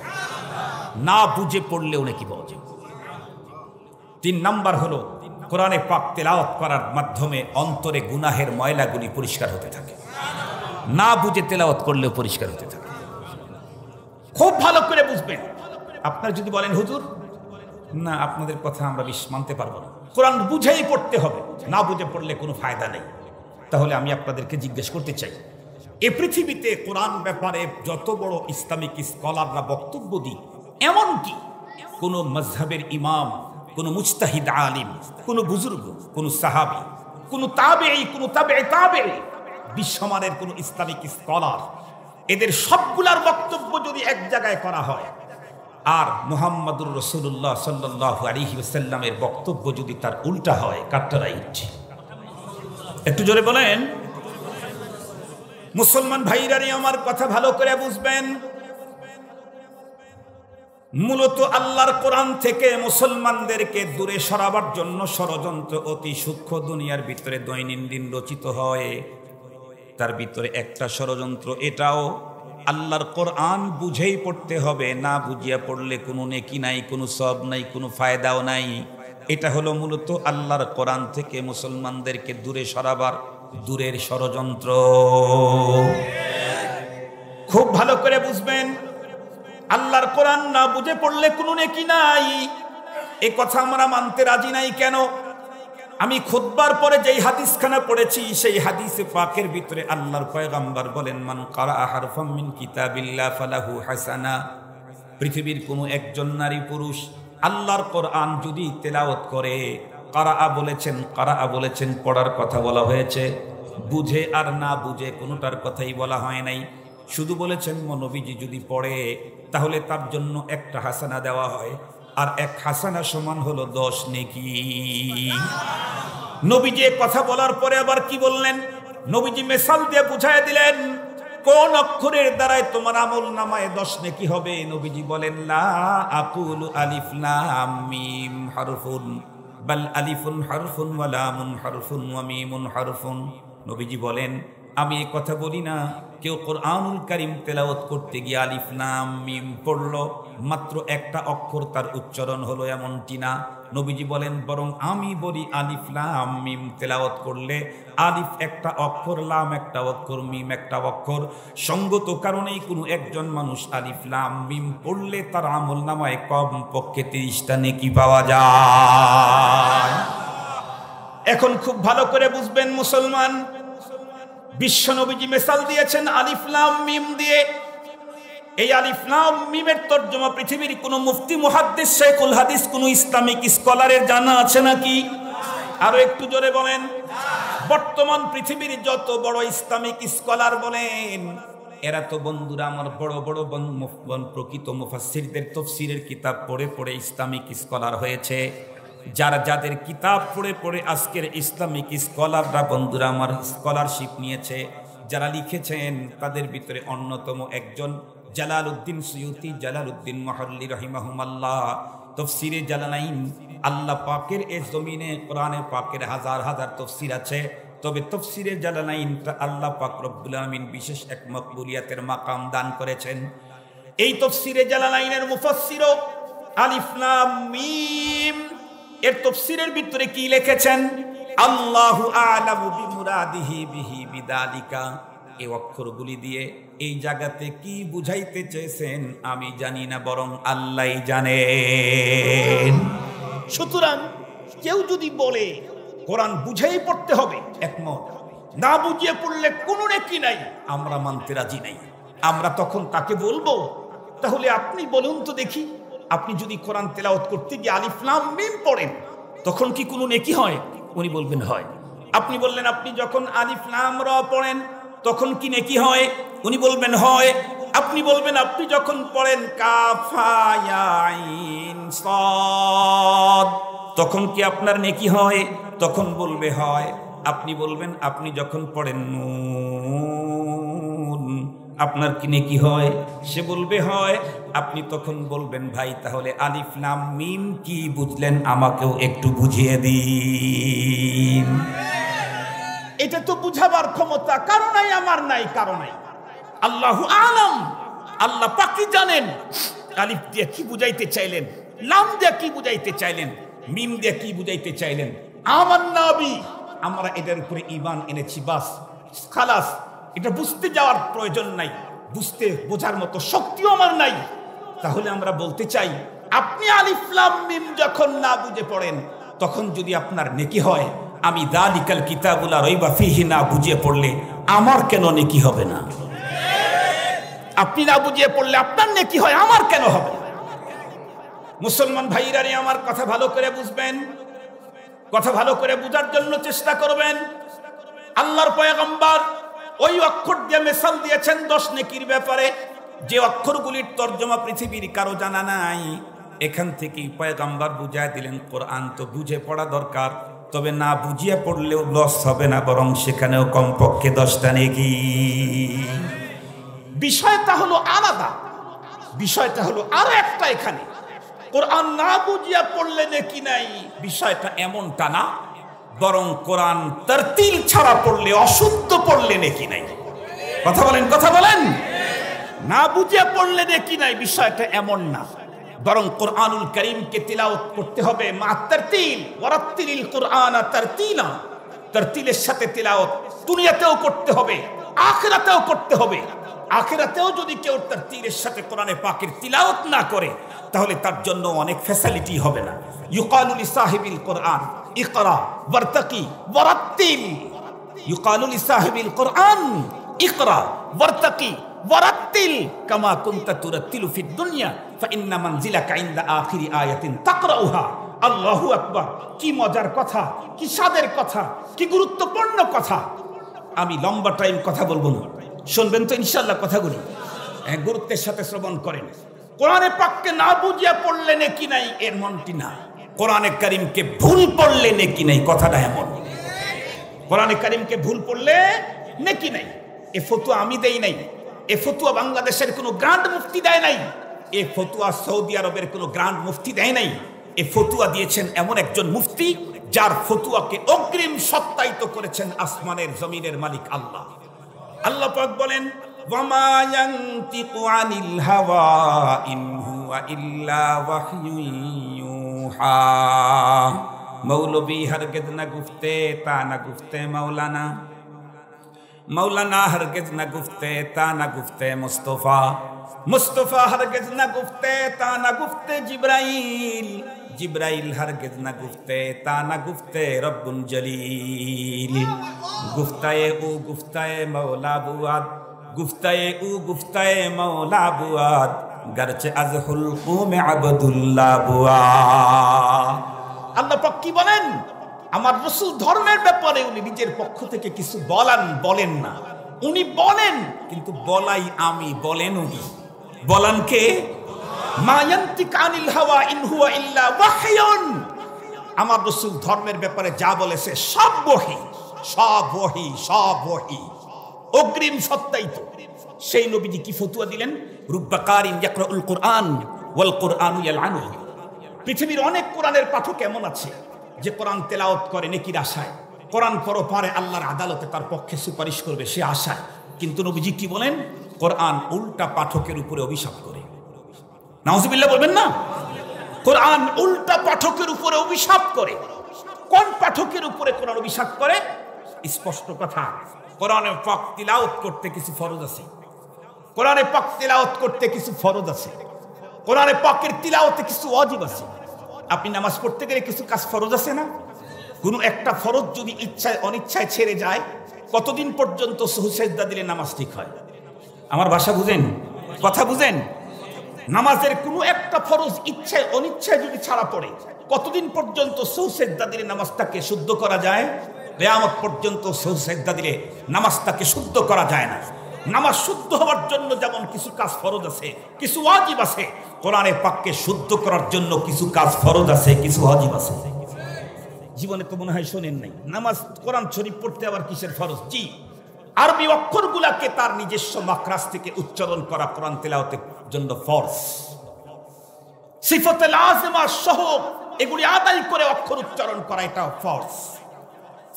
না বুঝে পড়লেও নেকি পাওয়া যায়। 3 নম্বর হলো কোরআনে পাক তেলাওয়াত করার মাধ্যমে অন্তরে গুনাহের ময়লাগুলি পরিষ্কার হতে থাকে, না বুঝে তেলাওয়াত করলেও পরিষ্কার হতে থাকে। খুব ভালো করে বুঝবেন। আপনারা যদি বলেন হুজুর না, আপনাদের কথা আমরা মানতে পারবো না, কোরআন বুঝেই পড়তে হবে, না বুঝে পড়লে কোনো ফায়দা নেই, তাহলে আমি আপনাদেরকে জিজ্ঞেস করতে চাই, এ পৃথিবীতে কোরআন ব্যাপারে যত বড় ইসলামিক স্কলাররা বক্তব্য দিক, এমনকি কোনো মযহাবের ইমাম, কোনো মুজতাহিদ আলিম, কোনো বুজুর্গ, কোনো সাহাবী, কোনো তাবেঈ, কোনো তাবেঈ তাবেঈ, বিশ্বমানের কোনো ইসলামিক স্কলার, এদের সবগুলার বক্তব্য যদি এক জায়গায় করা হয়, আর মুহাম্মাদুর রাসূলুল্লাহ সাল্লাল্লাহু আলাইহি ওয়াসাল্লামের বক্তব্য যদি তার উল্টা হয়, কারটা রাইট? একটু জোরে বলেন। মুসলমান ভাইরানি আমার কথা ভালো করে বুঝবেন। মূলত আল্লাহর কোরআন থেকে মুসলমানদেরকে দূরে সরাবার জন্য ষড়যন্ত্র অতি সূক্ষ্ম দুনিয়ার ভিতরে দৈনন্দিন রচিত হয়। তার ভিতরে একটা ষড়যন্ত্র এটাও, আল্লাহর কোরআন বুঝেই পড়তে হবে, না বুঝিয়া পড়লে কোনো নেকি নাই, কোনো সওয়াব নাই, কোনো ফায়দাও নাই। এটা হলো মূলত আল্লাহর কোরআন থেকে মুসলমানদেরকে দূরে সরাবার দূরের ষড়যন্ত্র। খুব ভালো করে বুঝবেন, আল্লাহর কোরআন না বুঝে পড়লে কোনো নেকি নাই, এ কথা আমরা মানতে রাজি নাই। কেন? আমি খুতবার পরে যেই হাদিসখানা পড়েছি, সেই হাদিসে পাকের ভিতরে আল্লাহর পয়গম্বর বলেন, মান কারা হারফাম মিন কিতাবিল্লাহ ফালাহু হাসানা। পৃথিবীর কোনো একজন নারী পুরুষ আল্লাহর কোরআন যদি তেলাওয়াত করে, কারা বলেছেন পড়ার কথা বলা হয়েছে, বুঝে আর না বুঝে কোনোটার কথাই বলা হয় নাই। শুধু বলেছেন নবীজি যদি পড়ে তাহলে তার জন্য একটা হাসানা দেওয়া হয়, আর এক হাসানা সমান হলো 10 নেকি। নবীজি কথা বলার পরে আবার কি বললেন? নবীজি মিসাল দিয়ে বুঝায় দিলেন কোন অক্ষরের দ্বারায় তোমার আমল নামায় 10 নেকি হবে। নবীজি বলেন, লা আকুলু আলিফ লাম মিম হারফুন বাল আলিফুন হারফুন ওয়া লামুন হারফুন ওয়া মিমুন হারফুন। নবীজি বলেন, আমি এই কথা বলি না কেউ কোরআনুল কারীম তেলাওয়াত করতে গিয়ে আলিফ লাম মিম পড়লো, মাত্র একটা অক্ষর তার উচ্চারণ হলো, এমনটি না। নবীজি বলেন, বরং আমি বলি আলিফ লাম মিম তেলাওয়াত করলে আলিফ একটা অক্ষর, লাম একটা অক্ষর, মিম একটা অক্ষর, সঙ্গত কারণেই কোনো একজন মানুষ আলিফ লাম মিম পড়লে তার আমল নামায় কম পক্ষে 30টা নেকি পাওয়া যায়। এখন খুব ভালো করে বুঝবেন মুসলমান, বিশ্ব নবীজি মিসাল দিয়েছেন আলিফ লাম মিম দিয়ে। এই আলিফ লাম মিমের তরজমা পৃথিবীর কোন মুফতি, মুহাদ্দিস, শাইখুল হাদিস, কোন ইসলামিক স্কলারের জানা আছে নাকি? আরো একটু জোরে বলেন। বর্তমান পৃথিবীর যত বড় ইসলামিক স্কলার বলেন, এরা তো বন্ধুরা আমার বড় বড় প্রকৃত মুফাসসিরদের তাফসীরের কিতাব পড়ে পড়ে ইসলামিক স্কলার হয়েছে। যাদের কিতাব পড়ে পড়ে আজকের ইসলামিক স্কলাররা বন্ধুরা আমার স্কলারশিপ নিয়েছে, যারা লিখেছেন তাদের ভিতরে অন্যতম একজন জালালউদ্দিন সুয়ুতি, জালালউদ্দিন মুহাল্লি রাহিমাহুমাল্লাহ। তাফসীরে জালালাইন, আল্লাহ পাকের এই জমিনে কোরআনে পাকের হাজার হাজার তাফসীর আছে, তবে তাফসীরে জালালাইনটা আল্লাহ পাক রব্বুল আমিন বিশেষ এক মকবুলিয়াতের মাকাম দান করেছেন। এই তাফসীরে জালালাইনের মুফাসসিরও আলিফ লাম মিম এর তাফসীরের ভিতরে কি লিখেছেন? আল্লাহু আ'লামু বিমুরাদিহি বিহি বিদালিকা। এই অক্ষরগুলি দিয়ে এই জায়গাতে কি বুঝাইতে চেয়েছেন আমি জানি না, বরং আল্লাহই জানেন। সুতরাং কেউ যদি বলে কোরআন বুঝেই পড়তে হবে, একমত। না বুঝিয়ে পড়লে কোনো নেকি নাই, আমরা মানতে রাজি নাই। আমরা তখন তাকে বলবো, তাহলে আপনি বলুন তো দেখি, আপনি যদি কোরআন তেলাওয়াত করতে গিয়ে আলিফ লাম মিম পড়েন তখন কি কোনো নেকি হয়? উনি বলবেন হয়। আপনি বললেন আপনি যখন আলিফ লাম র পড়েন তখন কি নেকি হয়? উনি বলবেন হয়। আপনি বলবেন আপনি যখন পড়েন কাফ হা ইয়া আইন সাদ তখন কি আপনার নেকি হয়? তখন বলবে হয়। আপনি বলবেন আপনি যখন পড়েন নুন আপনার কি নেকি হয়? সে বলবে হয়। আপনি তখন বলবেন ভাই তাহলে আলিফ লাম মিম কি বুঝলেন আমাকেও একটু বুঝিয়ে দিন। এটা তো বুঝাবার ক্ষমতা কারো নাই, আমার নাই, কারো নাই। আল্লাহু আ'লাম, আল্লাহ পাকই জানেন আলিফ দিয়ে কি বুঝাইতে চাইলেন, লাম দিয়ে কি বুঝাইতে চাইলেন, মিম দিয়ে কি বুঝাইতে চাইলেন। আমান্না বি, আমরা এটার উপরে ঈমান এনেছি, বাস খালাস। এটা বুঝতে যাওয়ার প্রয়োজন নাই, বুঝতে বোঝার মতো শক্তিও আমার নাই। তাহলে আমরা বলতে চাই আপনি আলিফ লাম মিম যখন না বুঝে পড়েন তখন যদি আপনার নেকি হয়, আমি যালিকাল কিতাবুল লা রাইবা ফীহি না বুঝিয়ে পড়লে আমার কেন নেকি হবে না? আপনি না বুঝিয়ে পড়লে আপনার নেকি হয়, আমার কেন হবে? মুসলমান ভাইরা আমার কথা ভালো করে বুঝবেন, কথা ভালো করে বুঝার জন্য চেষ্টা করবেন। আল্লাহর পয়গম্বর ওই অক্ষর দিয়ে মিসাল দিয়েছেন 10 নেকির ব্যাপারে। যে অক্ষরগুলির তর্জমা পৃথিবীর কারো জানা নাই, এখান থেকেই পয়গম্বর বুঝায় দিলেন কোরআন তো বুঝে পড়া দরকার। তবে না বুঝিয়ে পড়লেও লস হবে না, বরং সেখানেও কমপক্ষে 10টা নেকি। বিষয়টা হলো আলাদা, বিষয়টা হলো আরো একটা। এখানে কোরআন না বুঝিয়া পড়লে নেকি নাই, বিষয়টা এমনটা না, বরং কোরআন তারতিল ছাড়া পড়লে, অশুদ্ধ পড়লে নেকি নাই। কথা বলেন, কথা বলেন। না বুঝিয়া পড়লে নেকি নাই, বিষয়টা এমন না, বরং কোরআনুল কারীমকে তিলাওয়াত করতে হবে মা তারতিল, ওয়ারাত্তিলিল কুরআনা তারতিলা। তারতিলের সাথে তিলাওয়াত দুনিয়াতেও করতে হবে, আখিরাতেও করতে হবে। আখিরাতেও যদি কেউ তারতিলের সাথে কোরআনে পাকের তিলাওয়াত না করে, তাহলে তার জন্য অনেক ফ্যাসিলিটি হবে না। ইউকালু লিসাহিবিল কুরআন ইকরা ওয়ারতাকি ওয়ারাত্তিল। ইউকালু লিসাহিবিল কুরআন ইকরা ওয়ারতাকি ওয়ারাত্তিল কামা কুনতা তুরাত্তিলু ফিদ দুনিয়া ফাইন্না মানজিলাকা ইনদা আখিরি আয়াতিন তাকরাউহা। আল্লাহু আকবার! কি মজার কথা, কি স্বাদের কথা, কি গুরুত্বপূর্ণ কথা। আমি লম্বা টাইম কথা বলবো না, শুনবেন তো ইনশাআল্লাহ কথাগুলি। গুরুত্বের সাথে শ্রবণ করেন। কোরআনে পাককে না বুঝিয়া পড়লে নেকি নাই, এর মনটি না। কোরআনে কারীমকে ভুল পড়লে নেকি নাই, কথাটা এমন। কোরআনে কারীমকে ভুল পড়লে নেকি নাই। এ ফতোয়া আমি দেই নাই, এ ফতোয়া বাংলাদেশের কোনো গ্র্যান্ড মুফতি দেয় নাই, এ ফতোয়া সৌদি আরবের কোনো গ্র্যান্ড মুফতি দেয় নাই। এ ফতোয়া দিয়েছেন এমন একজন মুফতি, যার ফতোয়াকে অগ্রিম সত্যায়িত করেছেন আসমানের জমিনের মালিক আল্লাহ। আল্লাহ পাক বলেন, ওয়ামা ইয়ানতিকু আনিল হাওয়া ইন হুয়া ইল্লা ওয়াহয়ুন ইউহা। মৌলবী হরগিজ না গুফতে তা না গুফতে মৌলানা, मौलाना हरगिज न गुफ्ते ता न गुफ्ते मुस्तफ़ा, मुस्तफ़ा हरगिज न गुफ्ते ता न गुफ्ते जिब्राइल, जिब्राइल हरगिज न गुफ्ते ता न गुफ्ते रब्बुल जलील। गुफ्ताए ऊ गुफ्ताए मौला बुआद, गुफ्ताए ऊ गुफ्ताए मौला बुआद, गरचे अज हुल्कू में अब्दुल्ला बुआद। अल्लाह पाक की बोलेन, আমার রাসূল ধর্মের ব্যাপারে উনি নিজের পক্ষ থেকে কিছু বলেন না। উনি বলেন, কিন্তু বলাই আমি, বলেন উনি। বলেন কে? মা ইয়ানতিকু আনিল হাওয়া ইন হুয়া ইল্লা ওয়াহয়ুন। আমার রাসূল ধর্মের ব্যাপারে যা বলেছে সব ওহী, সব ওহী, সব ওহী, অগ্রিম সত্যায়িত। সেই নবীজি কি ফতোয়া দিলেন? রুব্বা কারিন ইয়াকরাউল কুরআন ওয়াল কুরআনু ইয়ালআনুহু। পৃথিবীর অনেক কোরআনের পাঠক এমন আছে যে কোরআন তেলাওয়াত করে নেকির আশায়, কোরআন পরপারে আল্লাহর আদালতে তার পক্ষে সুপারিশ করবে সে আশায়, কিন্তু নবীজি কি বলেন? কোরআন উল্টা পাঠকের উপরে অভিশাপ করে। নাউজুবিল্লাহ বলবেন না? কোরআন উল্টা পাঠকের উপরে অভিশাপ করে। কোন পাঠকের উপরে কোরআন অভিশাপ করে? স্পষ্ট কথা, কোরআনে পাক তিলাওয়াত করতে কিছু ফরজ আছে, কোরআনে পাক তিলাওয়াত করতে কিছু ফরজ আছে, কোরআনে পাকের তিলাওয়াতে কিছু ওয়াজিব আছে। আপনি নামাজ পড়তে গেলে কিছু কাজ ফরজ আছে না? কোনো একটা ফরজ যদি ইচ্ছায় অনিচ্ছায় ছেড়ে যায়, কতদিন পর্যন্ত সহু সিজদা দিলে নামাজ ঠিক হয়? আমার ভাষা বুঝেন, কথা বুঝেন? নামাজের কোনো একটা ফরজ ইচ্ছায় অনিচ্ছায় যদি ছাড়া পড়ে, কতদিন পর্যন্ত সহু সিজদা দিলে নামাজটাকে শুদ্ধ করা যায়? কিয়ামত পর্যন্ত সহু সিজদা দিলে নামাজটাকে শুদ্ধ করা যায় না। নামাজ শুদ্ধ হওয়ার জন্য যেমন কিছু কাজ ফরজ আছে, কিছু ওয়াজিব আছে, কোরআনে পাককে শুদ্ধ করার জন্য কিছু কাজ ফরজ আছে, কিছু ওয়াজিব আছে। জীবনে তো মনে হয় শোনেন নাই। নামাজ, কোরআন শরীফ পড়তে আবার কিসের ফরজ? জি, আরবি অক্ষরগুলাকে তার নিজস্ব মাখরাজ থেকে উচ্চারণ করা কোরআন তেলাওয়াতের জন্য ফরজ। সিফাতে লাযিমা সহ এগুলি আদায় করে অক্ষর উচ্চারণ করা, এটা ফরজ।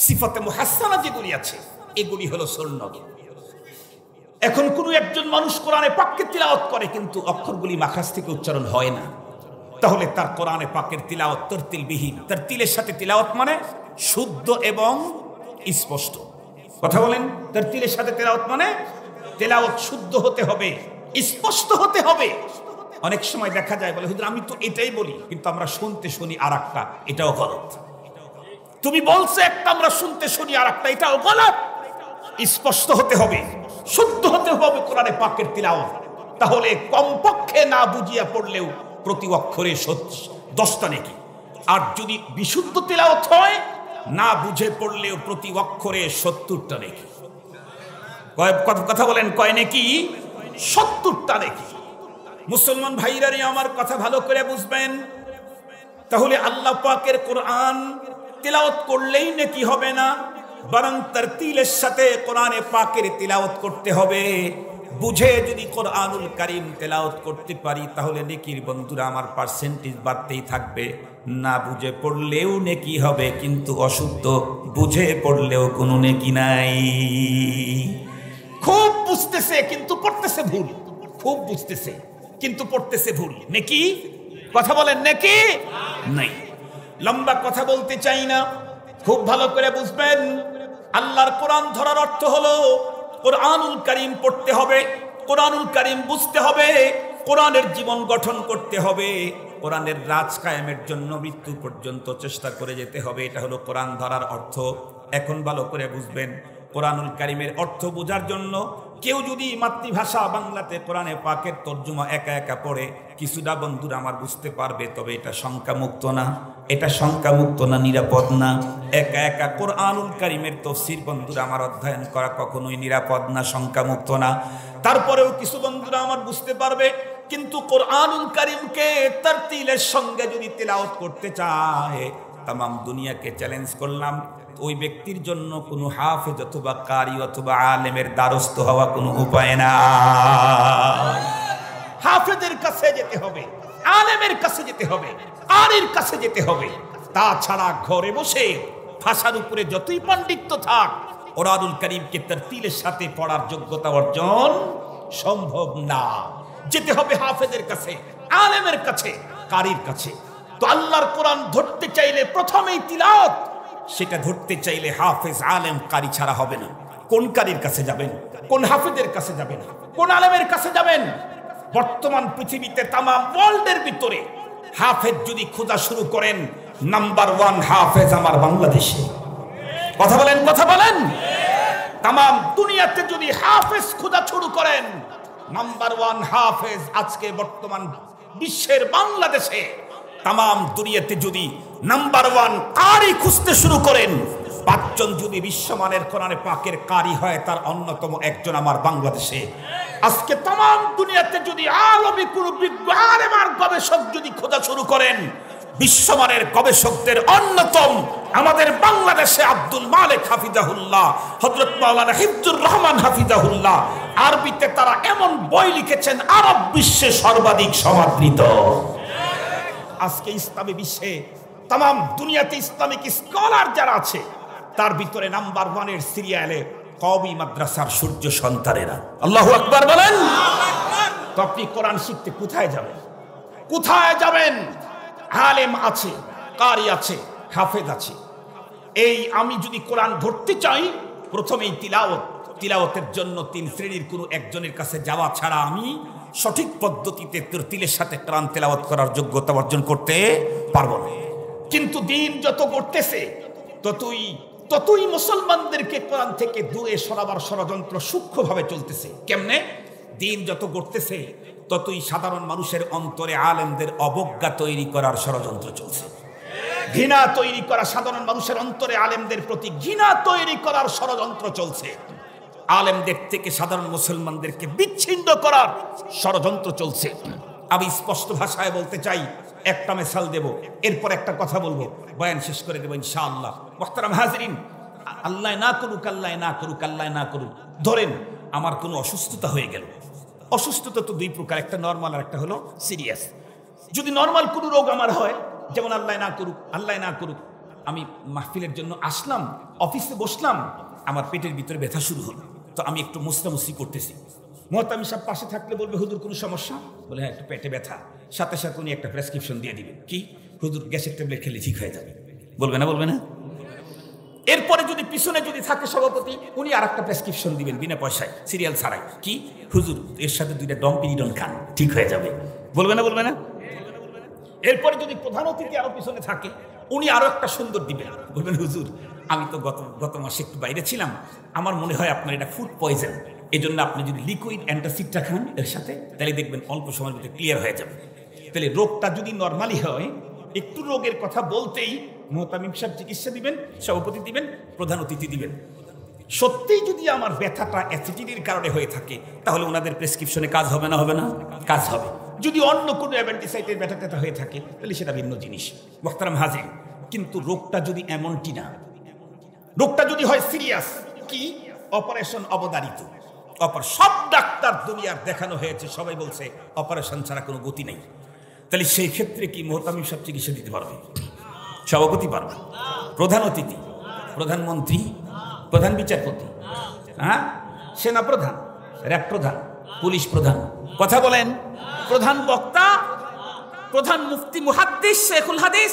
সিফাতে মুহাসসানা যেগুলি আছে, এগুলি হলো সুন্নাত। এখন কোনো একজন মানুষ কোরআনে পাককে তিলাওয়াত করে, কিন্তু অক্ষরগুলি মাখরাজ থেকে উচ্চারণ হয় না, তাহলে তার কোরআনে পাকের তিলাওয়াত তারতিলবিহীন। তারতিলের সাথে তিলাওয়াত মানে শুদ্ধ এবং স্পষ্ট। কথা বলেন, তারতিলের সাথে তিলাওয়াত মানে তিলাওয়াত শুদ্ধ হতে হবে, স্পষ্ট হতে হবে। অনেক সময় দেখা যায় বলে, হুজুর আমি তো এটাই বলি, কিন্তু আমরা শুনতে শুনি আরেকটা, এটাও গলত। তুমি বলছো একটা, আমরা শুনতে শুনি আরেকটা, এটাও গলত। স্পষ্ট হতে হবে, শুদ্ধ হতে হবে কোরআনে পাকের তিলাওয়াত। তাহলে কমপক্ষে না বুঝিয়া পড়লেও প্রতি অক্ষরে 10টা নেকি। আর যদি বিশুদ্ধ তিলাওয়াত হয়, না বুঝে পড়লেও প্রতি অক্ষরে 70টা নেকি। কথা বলেন, কয় নেকি? 70টা নেকি। মুসলমান ভাইরারে আমার কথা ভালো করে বুঝবেন। তাহলে আল্লাহ পাকের কোরআন তিলাওয়াত করলেই নেকি হবে না, বরং তারতিলের সাথে কোরআনে পাকের তিলাওয়াত করতে হবে। বুঝে যদি কোরআনুল কারীম তেলাওয়াত করতে পারি তাহলে নেকির বন্ধুরা আমার পার্সেন্টেজ বাড়তেই থাকবে। না বুঝে পড়লেও নেকি হবে, কিন্তু অশুদ্ধ বুঝে পড়লেও কোনো নেকি নাই। খুব বুঝতেছে কিন্তু পড়তেছে ভুল, খুব বুঝতেছে কিন্তু পড়তেছে ভুল, নেকি? কথা বলেন, নেকি নাই। লম্বা কথা বলতে চাই না, খুব ভালো করে বুঝবেন। আল্লাহর কোরআন ধরার অর্থ হলো কোরআনুল কারীম পড়তে হবে, কোরআনুল কারীম বুঝতে হবে, কোরআনের জীবন গঠন করতে হবে, কোরআনের রাজ কায়েমের জন্য মৃত্যু পর্যন্ত চেষ্টা করে যেতে হবে। এটা হলো কোরআন ধরার অর্থ। এখন ভালো করে বুঝবেন, কোরআনুল কারীমের অর্থ বোঝার জন্য কেউ যদি মাতৃভাষা বাংলাতে কোরআনে পাকের তর্জমা একা একা পড়ে কিছুটা বন্ধুরা আমার বুঝতে পারবে, তবে এটা সংখ্যামুক্ত না, এটা সংখ্যামুক্ত না, নিরাপদ না। একা একা কোরআনুল কারীমের তাফসীর বন্ধুরা আমার অধ্যয়ন করা কখনোই নিরাপদ না, সংখ্যামুক্ত না। তারপরেও কিছু বন্ধুরা আমার বুঝতে পারবে, কিন্তু কোরআনুল কারীমকে তারতিলের সঙ্গে যদি তেলাওয়াত করতে চায়, তামাম দুনিয়াকে চ্যালেঞ্জ করলাম, ওই ব্যক্তির জন্য কোনো হাফেজ অথবা কারি অথবা আলেমের দ্বারস্থ হওয়া কোনো উপায় না। হাফেজের কাছে যেতে হবে, আলেমের কাছে যেতে হবে, কারির কাছে যেতে হবে। তাছাড়া ঘরে বসে ভাষার উপরে যতই পাণ্ডিত্য থাক, কোরআনুল কারীমকে তারতিলের সাথে পড়ার যোগ্যতা অর্জন সম্ভব না। যেতে হবে হাফেজের কাছে, আলেমের কাছে, কারির কাছে। তো আল্লাহর কোরআন ধরতে চাইলে প্রথমেই তিলাওয়াত, সেটা ধরতে চাইলে হাফেজ আলেম কারি ছাড়া হবে না। কোন কারির কাছে যাবেন? কোন হাফেজের কাছে যাবেন? কোন আলেমের কাছে যাবেন? বর্তমান পৃথিবীতে তামাম ওয়ার্ল্ডের ভিতরে হাফেজ যদি খোঁজা শুরু করেন, নাম্বার 1 হাফেজ আমার বাংলাদেশে। কথা বলেন, কথা বলেন। তামাম দুনিয়াতে যদি হাফেজ খোঁজা শুরু করেন, নাম্বার 1 হাফেজ আজকে বর্তমান বিশ্বের বাংলাদেশে। তামাম দুনিয়াতে যদি নাম্বার 1 কারি খুঁজতে শুরু করেন, 5 জন যদি বিশ্বমানের কোরআনে পাকের কারি হয়, তার অন্যতম একজন আমার বাংলাদেশে। আজকে তামাম দুনিয়াতে যদি আলমী কোনো বিজ্ঞান এবং গবেষক যদি খোঁজা শুরু করেন, বিশ্বমানের গবেষকদের অন্যতম আমাদের বাংলাদেশে আব্দুল মালিক হাফিজাহুল্লাহ, হযরত মাওলানা হিফজুর রহমান হাফিজাহুল্লাহ। আরবিতে তারা এমন বই লিখেছেন আরব বিশ্বে সর্বাধিক সমাদৃত। আজকে ইসলামী বিশ্বে তামাম দুনিয়াতে ইসলামিক স্কলার যারা আছে, তার ভিতরে নাম্বার 1 সিরিয়ালে কওমি মাদ্রাসার সূর্য সন্তানেরা। আল্লাহু আকবার বলেন। তো আপনি কোরআন শিখতে কোথায় যাবেন? কোথায় যাবেন? আলেম আছে, কারি আছে, হাফেজ আছে। এই আমি যদি কোরআন ধরতে চাই, প্রথমেই তিলাওয়াতের জন্য 3 শ্রেণীর কোনো একজনের কাছে যাওয়া ছাড়া আমি সঠিক পদ্ধতিতে তারতিলের সাথে কোরআন তেলাওয়াত করার যোগ্যতা অর্জন করতে পারবো না। কিন্তু দিন যত ঘটতেছে, ততই মুসলমানদেরকে কোরআন থেকে দূরে সরাবার ষড়যন্ত্র সূক্ষ্মভাবে চলতেছে। কেমনে? দিন যত ঘটতেছে, ততই সাধারণ মানুষের অন্তরে আলেমদের অবজ্ঞা তৈরি করার ষড়যন্ত্র চলছে। ঘৃণা তৈরি করা, সাধারণ মানুষের অন্তরে আলেমদের প্রতি ঘৃণা তৈরি করার ষড়যন্ত্র চলছে। আলেমদের থেকে সাধারণ মুসলমানদেরকে বিচ্ছিন্ন করার ষড়যন্ত্র চলছে। আমি স্পষ্ট ভাষায় বলতে চাই, একটা মিসাল দেব, এরপর একটা কথা বলবো, বয়ান শেষ করে দেবো ইনশাআল্লাহ। মুহতারাম হাজিরিন, আল্লাহ না করুক, আল্লাহ না করুক, আল্লাহ না করুক, ধরেন আমার কোনো অসুস্থতা হয়ে গেল। অসুস্থতা তো 2 প্রকার, একটা নর্মাল আর একটা হলো সিরিয়াস। যদি নর্মাল কোনো রোগ আমার হয়, যেমন আল্লাহ না করুক, আল্লাহ না করুক, আমি মাহফিলের জন্য আসলাম, অফিসে বসলাম, আমার পেটের ভিতরে ব্যথা শুরু হলো, তো আমি একটু মুস্তামুসি করতেছি। মুহতামিম সাহেব পাশে থাকলে বলবে, হুজুর কোনো সমস্যা? বলে হ্যাঁ, একটু পেটে ব্যথা। সাথে সাথে উনি একটা প্রেসক্রিপশন দিয়ে দিবেন, কি হুজুর গ্যাসের ট্যাবলেট খেলে ঠিক হয়ে যাবে। বলবে না? বলবে না? এরপরে যদি পিছনে যদি থাকে সভাপতি, উনি আর একটা প্রেসক্রিপশন দিবেন বিনা পয়সায়, সিরিয়াল ছাড়াই, কি হুজুর এর সাথে 2টা ডম্পিনিডন খান, ঠিক হয়ে যাবে। বলবে না? বলবে না? এরপরে যদি প্রধান অতিথি আরো পিছনে থাকে, উনি আরো একটা সুন্দর দিবেন, বলবেন হুজুর আমি তো গত মাসে একটু বাইরে ছিলাম, আমার মনে হয় আপনার এটা ফুড পয়জন, এই জন্য আপনি যদি লিকুইড অ্যান্টাসিডটা খান এর সাথে, তাহলে দেখবেন অল্প সময়ের মধ্যে ক্লিয়ার হয়ে যাবে। তাহলে রোগটা যদি নর্মালি হয়, একটু রোগের কথা বলতেই মুহতামিম সাহেব চিকিৎসা দিবেন, সভাপতি দিবেন, প্রধান অতিথি দিবেন। সত্যিই যদি আমার ব্যথাটা অ্যাসিডিটির কারণে হয়ে থাকে তাহলে ওনাদের প্রেসক্রিপশনে কাজ হবে না? হবে না? কাজ হবে। যদি অন্য কোনো অ্যাপেন্ডিসাইটের ব্যথা ট্যাথা হয়ে থাকে তাহলে সেটা ভিন্ন জিনিস। মোহতারাম হাজির, কিন্তু রোগটা যদি এমনটি না, রোগটা যদি হয় সিরিয়াস, কি অপারেশন অবধারিত, সব ডাক্তার দুনিয়ার দেখানো হয়েছে, সবাই বলছে অপারেশন ছাড়া কোনো গতি নেই, তাহলে সেই ক্ষেত্রে কি মোহতামিম সাহেব চিকিৎসা দিতে পারবে? সভাপতি পারবে, প্রধান অতিথি, প্রধানমন্ত্রী, প্রধান বিচারপতি, হ্যাঁ, সেনা প্রধান, র্যাব প্রধান, পুলিশ প্রধান, কথা বলেন, প্রধান বক্তা, প্রধান মুফতি মুহাদ্দিস শেখুল হাদিস,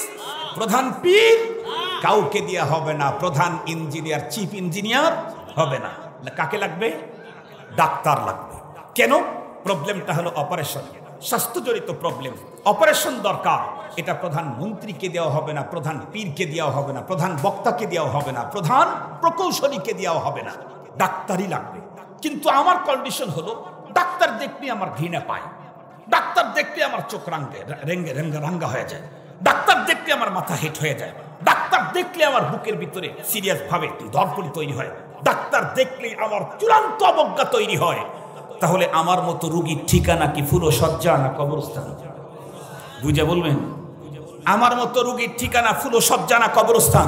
প্রধান পীর, কাউকে দেয়া হবে না। প্রধান ইঞ্জিনিয়ার, চিফ ইঞ্জিনিয়ার হবে না। কাকে লাগবে? ডাক্তার লাগবে। কেন? প্রবলেমটা হলো অপারেশন, স্বাস্থ্যজনিত প্রবলেম, অপারেশন দরকার। এটা প্রধানমন্ত্রীকে দেওয়া হবে না, প্রধান পীরকে দেওয়া হবে না, প্রধান বক্তাকে দেওয়া হবে না, প্রধান প্রকৌশলীকে দেওয়া হবে না, ডাক্তারই লাগবে। কিন্তু আমার কন্ডিশন হলো ডাক্তার দেখলে আমার ঘৃণা পায়, ডাক্তার দেখলে আমার চোখ রাঙ্গা হয়ে যায়, ডাক্তার দেখলে আমার মাথা হেট হয়ে যায়, ডাক্তার দেখলে আমার বুকের ভিতরে সিরিয়াস ভাবে ধরপড়ি তৈরি হয়, ডাক্তার দেখলে আমার চূড়ান্ত অবজ্ঞা তৈরি হয়। তাহলে আমার মতো রোগীর ঠিকানা কি ফুলো সজ্জা না কবরস্থান? বুঝে বলবেন, আমার মতো রোগীর ঠিকানা ফুলো সজ্জা না কবরস্থান?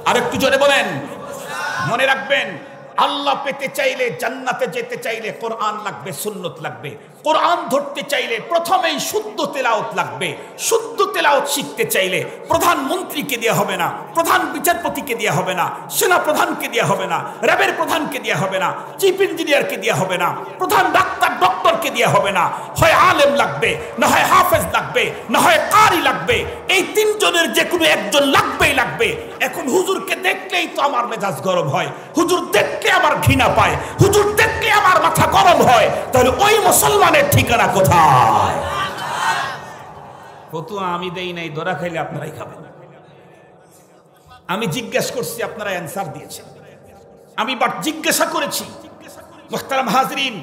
আর একটু জোরে বলেন। মনে রাখবেন, আল্লাহ পেতে চাইলে, জান্নাতে যেতে চাইলে কোরআন লাগবে, সুন্নত লাগবে। কোরআন ধরতে চাইলে প্রথমেই শুদ্ধ তেলাওয়াত লাগবে। শুদ্ধ তেলাওয়াত শিখতে চাইলে প্রধানমন্ত্রীকে দেওয়া হবে না, প্রধান বিচারপতিকে দেওয়া হবে না, সেনা প্রধানকে দেওয়া হবে না, র্যাবের প্রধানকে দেওয়া হবে না, চিফ ইঞ্জিনিয়ারকে দেওয়া হবে না, প্রধান ডক্টরকে দেওয়া হবে না। হয় আলেম লাগবে, না হয় হাফেজ লাগবে, না হয় কারি লাগবে। এই তিনজনের যে কোনো একজন লাগবেই লাগবে। এখন হুজুরকে দেখলেই তো আমার মেজাজ গরম হয়, হুজুর দেখলে আমার ঘৃণা পায়, হুজুর দেখলে আমার মাথা গরম হয়। তাহলে ওই মুসলমানের ঠিকানা কোথায়? ফতুয়া আমি দেই নাই, ধরা খাইলে আপনারাই খাবেন। আমি জিজ্ঞেস করছি, আপনারা অ্যান্সার দিয়েছেন। আমি বাট জিজ্ঞাসা করেছি। মুহতারাম হাজরিন,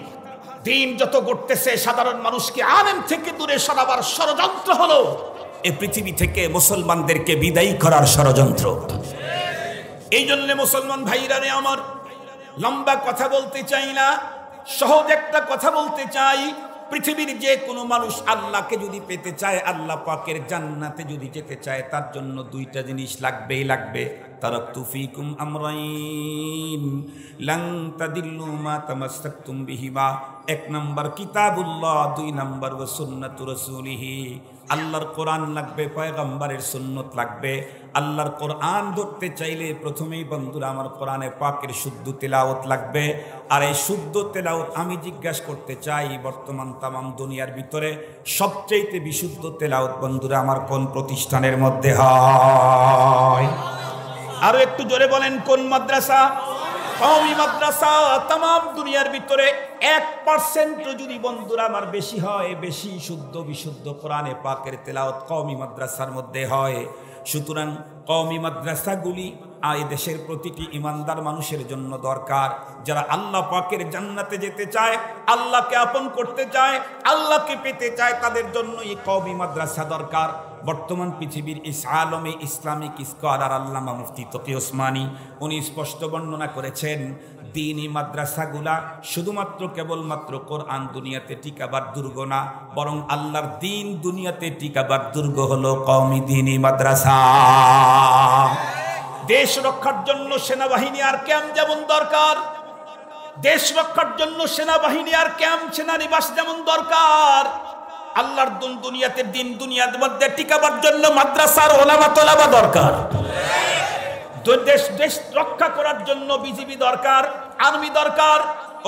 দিন যত ঘটতেছে সাধারণ মানুষকে আলেম থেকে দূরে সরাবার ষড়যন্ত্র হলো এই পৃথিবী থেকে মুসলমানদেরকে বিদায়ী করার ষড়যন্ত্র। এই জন্য মুসলমান ভাইরা রে আমার, লম্বা কথা বলতে চাই না, সহজ একটা কথা বলতে চাই। পৃথিবীর যে কোনো মানুষ আল্লাহকে যদি পেতে চায়, আল্লাহ পাকের জান্নাতে যদি যেতে চায়, তার জন্য দুইটা জিনিস লাগবেই লাগবে। তারাকতু ফীকুম আমরাইন লান তাদিল্লু মা তামাসসাকতুম বিহিমা। এক নাম্বার কিতাবুল্লাহ, দুই নাম্বার ওয়া সুন্নাতু রাসূলিহি। আল্লাহর কোরআন লাগবে, পয়গম্বরের সুন্নত লাগবে। আল্লাহর কোরআন ধরতে চাইলে প্রথমেই বন্ধুরা আমার কোরআনে পাকের শুদ্ধ তেলাওয়াত লাগবে। আর এই শুদ্ধ তেলাওয়াত আমি জিজ্ঞাসা করতে চাই, বর্তমান তামাম দুনিয়ার ভিতরে সবচেয়ে বিশুদ্ধ তেলাওয়াত বন্ধুরা আমার কোন প্রতিষ্ঠানের মধ্যে হয়? আরো একটু জোরে বলেন, কোন মাদ্রাসা? কওমি মাদ্রাসা। তামাম দুনিয়ার ভিতরে 1% যদি বন্ধুরা আমার বেশি হয়, বেশি শুদ্ধ বিশুদ্ধ কোরআনে পাকের তেলাওয়াত কওমি মাদ্রাসার মধ্যে হয়। সুতরাং কওমি মাদ্রাসাগুলি এই দেশের প্রতিটি ইমানদার মানুষের জন্য দরকার। যারা আল্লাহ পাকের জান্নাতে যেতে চায়, আল্লাহকে আপন করতে চায়, আল্লাহকে পেতে চায়, তাদের জন্য এই কওমি মাদ্রাসা দরকার। বর্তমান পৃথিবীর আলমে ইসলামিক স্কলার আল্লামা মুফতি তকি ওসমানী উনি স্পষ্ট বর্ণনা করেছেন, দ্বীনি মাদ্রাসাগুলা শুধুমাত্র কেবলমাত্র কোরআন দুনিয়াতে টিকাবার দুর্গ না, বরং আল্লাহর দ্বীন দুনিয়াতে টিকাবার দুর্গ হলো কওমি দ্বীনি মাদ্রাসা। দেশ রক্ষার জন্য সেনাবাহিনী আর ক্যাম্প যেমন দরকার, দেশ রক্ষার জন্য সেনাবাহিনী আর ক্যাম্প সেনানিবাস যেমন দরকার, আল্লাহর দুনিয়াতে দিন দুনিয়ার মধ্যে টিকাবার জন্য মাদ্রাসার ওলামা তোলাবা দরকার। দেশ রক্ষা করার জন্য বিজিবি দরকার, আর্মি দরকার।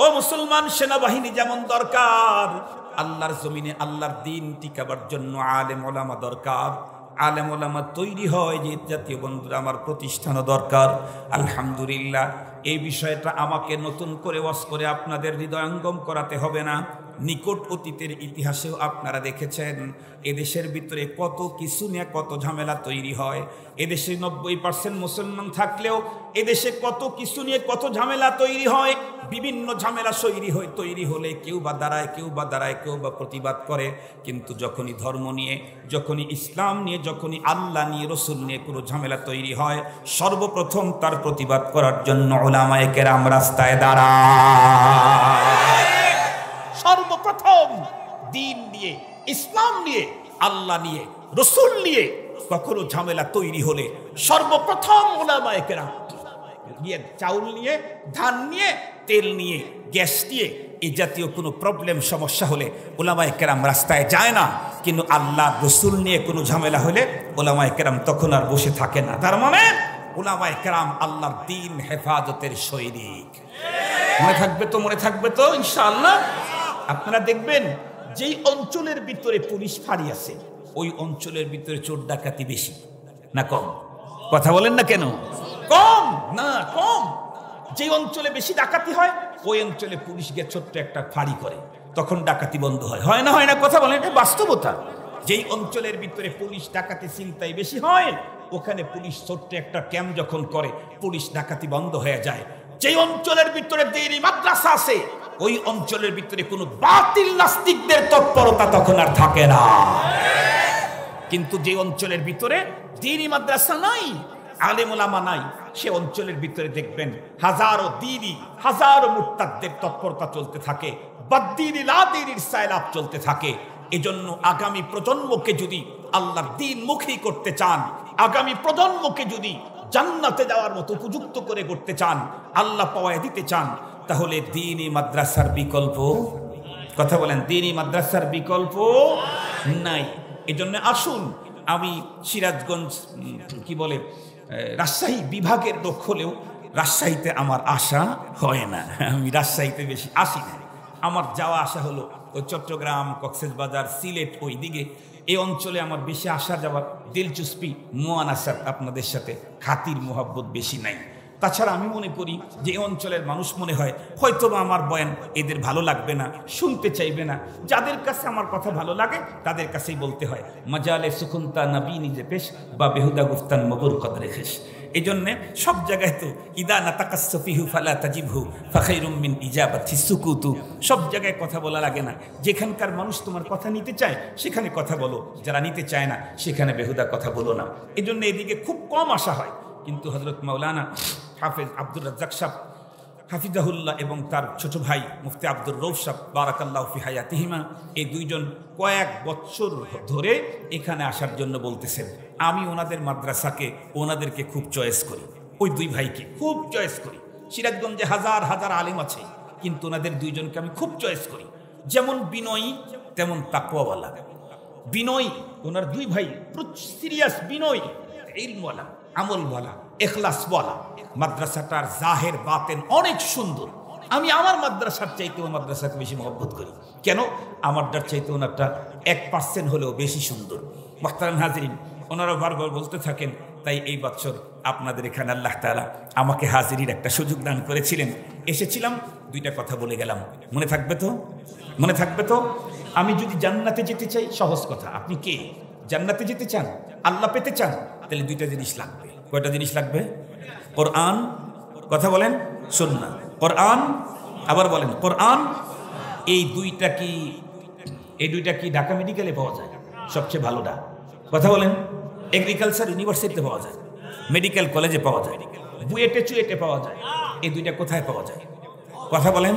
ও মুসলমান, সেনাবাহিনী যেমন দরকার, আল্লাহর জমিনে আল্লাহর দিন টিকাবার জন্য আলেম ওলামা দরকার। আলেম ওলামা তৈরি হয় যে জাতীয় বন্ধুরা আমার প্রতিষ্ঠানও দরকার। আলহামদুলিল্লাহ, এই বিষয়টা আমাকে নতুন করে ওয়াজ করে আপনাদের হৃদয়ঙ্গম করাতে হবে না। নিকট অতীতের ইতিহাসেও আপনারা দেখেছেন এদেশের ভিতরে কত কিছু নিয়ে কত ঝামেলা তৈরি হয়। এদেশে 90% মুসলমান থাকলেও এদেশে কত কিছু নিয়ে কত ঝামেলা তৈরি হয়। বিভিন্ন ঝামেলা তৈরি হলে কেউ বা দাঁড়ায়, কেউ বা প্রতিবাদ করে। কিন্তু যখনই ধর্ম নিয়ে, যখনই ইসলাম নিয়ে, যখনই আল্লাহ নিয়ে, রসুল নিয়ে কোনো ঝামেলা তৈরি হয়, সর্বপ্রথম তার প্রতিবাদ করার জন্য উলামায়ে কেরাম রাস্তায় দাঁড়ায়। সর্বপ্রথম দ্বীন নিয়ে, ইসলাম নিয়ে, আল্লাহ নিয়ে, রসুল নিয়ে কখনো ঝামেলা তৈরি হলে সর্বপ্রথম উলামায়ে কেরাম চাউল নিয়ে, ধান নিয়ে, তেল নিয়ে, গ্যাস নিয়ে এই জাতীয় কোনো প্রবলেম সমস্যা হলে উলামায়ে কেরাম রাস্তায় যায় না। কিন্তু আল্লাহ রসুল নিয়ে কোনো ঝামেলা হলে উলামায়ে কেরাম তখন আর বসে থাকে না। তার মানে উলামায়ে কেরাম আল্লাহর দ্বীন হেফাজতের সৈনিক। মনে থাকবে তো ইনশাআল্লাহ। আপনারা দেখবেন যেই অঞ্চলের ভিতরে পুলিশ ফাঁড়ি আছে ওই অঞ্চলের ভিতরে চোর ডাকাতি বেশি না কম? কথা বলেন না কেন? কম না কম। যে অঞ্চলে বেশি ডাকাতি হয় ওই অঞ্চলে পুলিশ গিয়ে ছোট্ট একটা ফাঁড়ি করে, তখন ডাকাতি বন্ধ হয়। হয় না? কথা বলেন, এটা বাস্তবতা। যেই অঞ্চলের ভিতরে পুলিশ ডাকাতি চিন্তাই বেশি হয় ওখানে পুলিশ ছোট্ট একটা ক্যাম্প যখন করে পুলিশ ডাকাতি বন্ধ হয়ে যায়। যেই অঞ্চলের ভিতরে দ্বীনি মাদ্রাসা আছে ওই অঞ্চলের ভিতরে কোনো বাতিল নাস্তিকদের তৎপরতা তখন আর থাকে না। কিন্তু যে অঞ্চলের ভিতরে দ্বীনি মাদ্রাসা নাই, আলেম ওলামা নাই, সে অঞ্চলের ভিতরে দেখবেন হাজারো দ্বীনি, হাজারো মুরতাদদের তৎপরতা চলতে থাকে, বাদ্দীনি লা দ্বীনির সাইলাব চলতে থাকে। এজন্য আগামী প্রজন্মকে যদি আল্লাহর দ্বীন মুখী করতে চান, আগামী প্রজন্মকে যদি জান্নাতে যাওয়ার মতো উপযুক্ত করে করতে চান, আল্লাহ পাওয়ায় দিতে চান, তাহলে দ্বীনি মাদ্রাসার বিকল্প, কথা বলেন, দ্বীনি মাদ্রাসার বিকল্প নাই। এজন্য আসুন, আমি সিরাজগঞ্জ রাজশাহী বিভাগের লোক হলেও রাজশাহীতে আমার আসা হয় না, আমি রাজশাহীতে বেশি আসি না। আমার যাওয়া আসা হলো ওই চট্টগ্রাম, কক্সবাজার, সিলেট, ওই দিকে। এই অঞ্চলে আমার বেশি আসা যাওয়ার দিলচুস্পি, মুয়ানাসাত, আপনাদের সাথে খাতির মোহাব্বত বেশি নাই। তাছাড়া আমি মনে করি যে এই অঞ্চলের মানুষ মনে হয় হয়তোবা আমার বয়ান এদের ভালো লাগবে না, শুনতে চাইবে না। যাদের কাছে আমার কথা ভালো লাগে তাদের কাছেই বলতে হয়। মাজালে সুকুন্তা নবী নিজে পেশ বা বেহুদা গুফতান মবুর কদরে খেশ। এই জন্যে সব জায়গায় তো ইদা নাতাকাসসফিহু ফালা তাজিবহু ফাখাইরুম মিন ইজাবাতি সুকুতু, সব জায়গায় কথা বলা লাগে না। যেখানকার মানুষ তোমার কথা নিতে চায় সেখানে কথা বলো, যারা নিতে চায় না সেখানে বেহুদা কথা বলো না। এই জন্য এদিকে খুব কম আসা হয়। কিন্তু হযরত মাওলানা হাফেজ আব্দুর রাজ্জাক সাহেব হাফিজাহুল্লাহ এবং তার ছোট ভাই মুফতি আব্দুর রউফ সাহেব বারাকাল্লাহু ফি হায়াতিহিমা, এই দুইজন কয়েক বছর ধরে এখানে আসার জন্য বলতেছেন। আমি ওনাদের মাদ্রাসাকে, ওনাদেরকে খুব চয়েস করি, ওই দুই ভাইকে খুব চয়েস করি। সিরাজগঞ্জে হাজার হাজার আলেম আছে, কিন্তু ওনাদের দুইজনকে আমি খুব চয়েস করি। যেমন বিনয়ী তেমন তাকওয়াওয়ালা। বিনয়ী ওনার দুই ভাই, সিরিয়াস বিনয়ী, ইলমওয়ালা, আমলওয়ালা, এখলাসওয়ালা। মাদ্রাসাটার জাহের বাতেন অনেক সুন্দর। আমি আমার মাদ্রাসার চাইতে ওই মাদ্রাসাকে বেশি মহব্বত করি। কেন? আমারটার চাইতে ওনারটা 1% হলেও বেশি সুন্দর। মুহতারাম হাজিরিন, ওনারা বারবার বলতে থাকেন। তাই এই বছর আপনাদের এখানে আল্লাহ তাআলা আমাকে হাজিরির একটা সুযোগ দান করেছিলেন। এসেছিলাম, দুইটা কথা বলে গেলাম। মনে থাকবে তো? আমি যদি জান্নাতে যেতে চাই, সহজ কথা, আপনি কে? জান্নাতে যেতে চান, আল্লাহ পেতে চান, তাহলে দুইটা জিনিস লাগবে। কয়টা জিনিস লাগবে? কোরআন, কথা বলেন, সুন্নাহ। কোরআন, আবার বলেন কোরআন। এই দুইটা কি ঢাকা মেডিকেলে পাওয়া যায়? সবচেয়ে ভালোটা, কথা বলেন। এগ্রিকালচার ইউনিভার্সিটিতে পাওয়া যায়, মেডিকেল কলেজে পাওয়া যায়, বুয়েটে চুয়েটে পাওয়া যায়। এই দুইটা কোথায় পাওয়া যায়? কথা বলেন।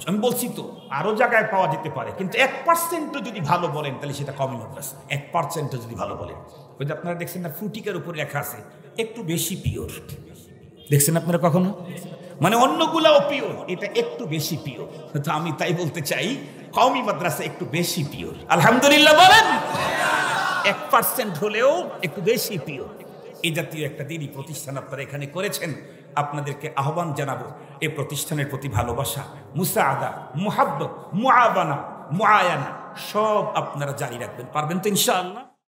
আমি বলছি তো আরো জায়গায় পাওয়া যেতে পারে, কিন্তু 1% যদি ভালো বলেন তাহলে সেটা কমই মাদ্রাসা। 1% যদি ভালো বলেন, ওই যে আপনারা দেখছেন না ফ্রুটিকার উপরে লেখা আছে একটু বেশি পিওর, দেখছেন আপনারা কখনো? মানে অন্যগুলাও পিওর, এটা একটু বেশি পিওর। তো আমি তাই বলতে চাই কওমি মাদ্রাসা একটু বেশি পিওর। আলহামদুলিল্লাহ বলেন। 1% হলেও একটু বেশি পিওর। এই জাতীয় একটা দিনই প্রতিষ্ঠান আপনারা এখানে করেছেন। আপনাদেরকে আহ্বান জানাবো, এই প্রতিষ্ঠানের প্রতি ভালোবাসা, মুসাআদা, মুহাব্বত, মুআবানা, মুআয়ানা সব আপনারা জারি রাখবেন। পারবেন তো ইনশাআল্লাহ?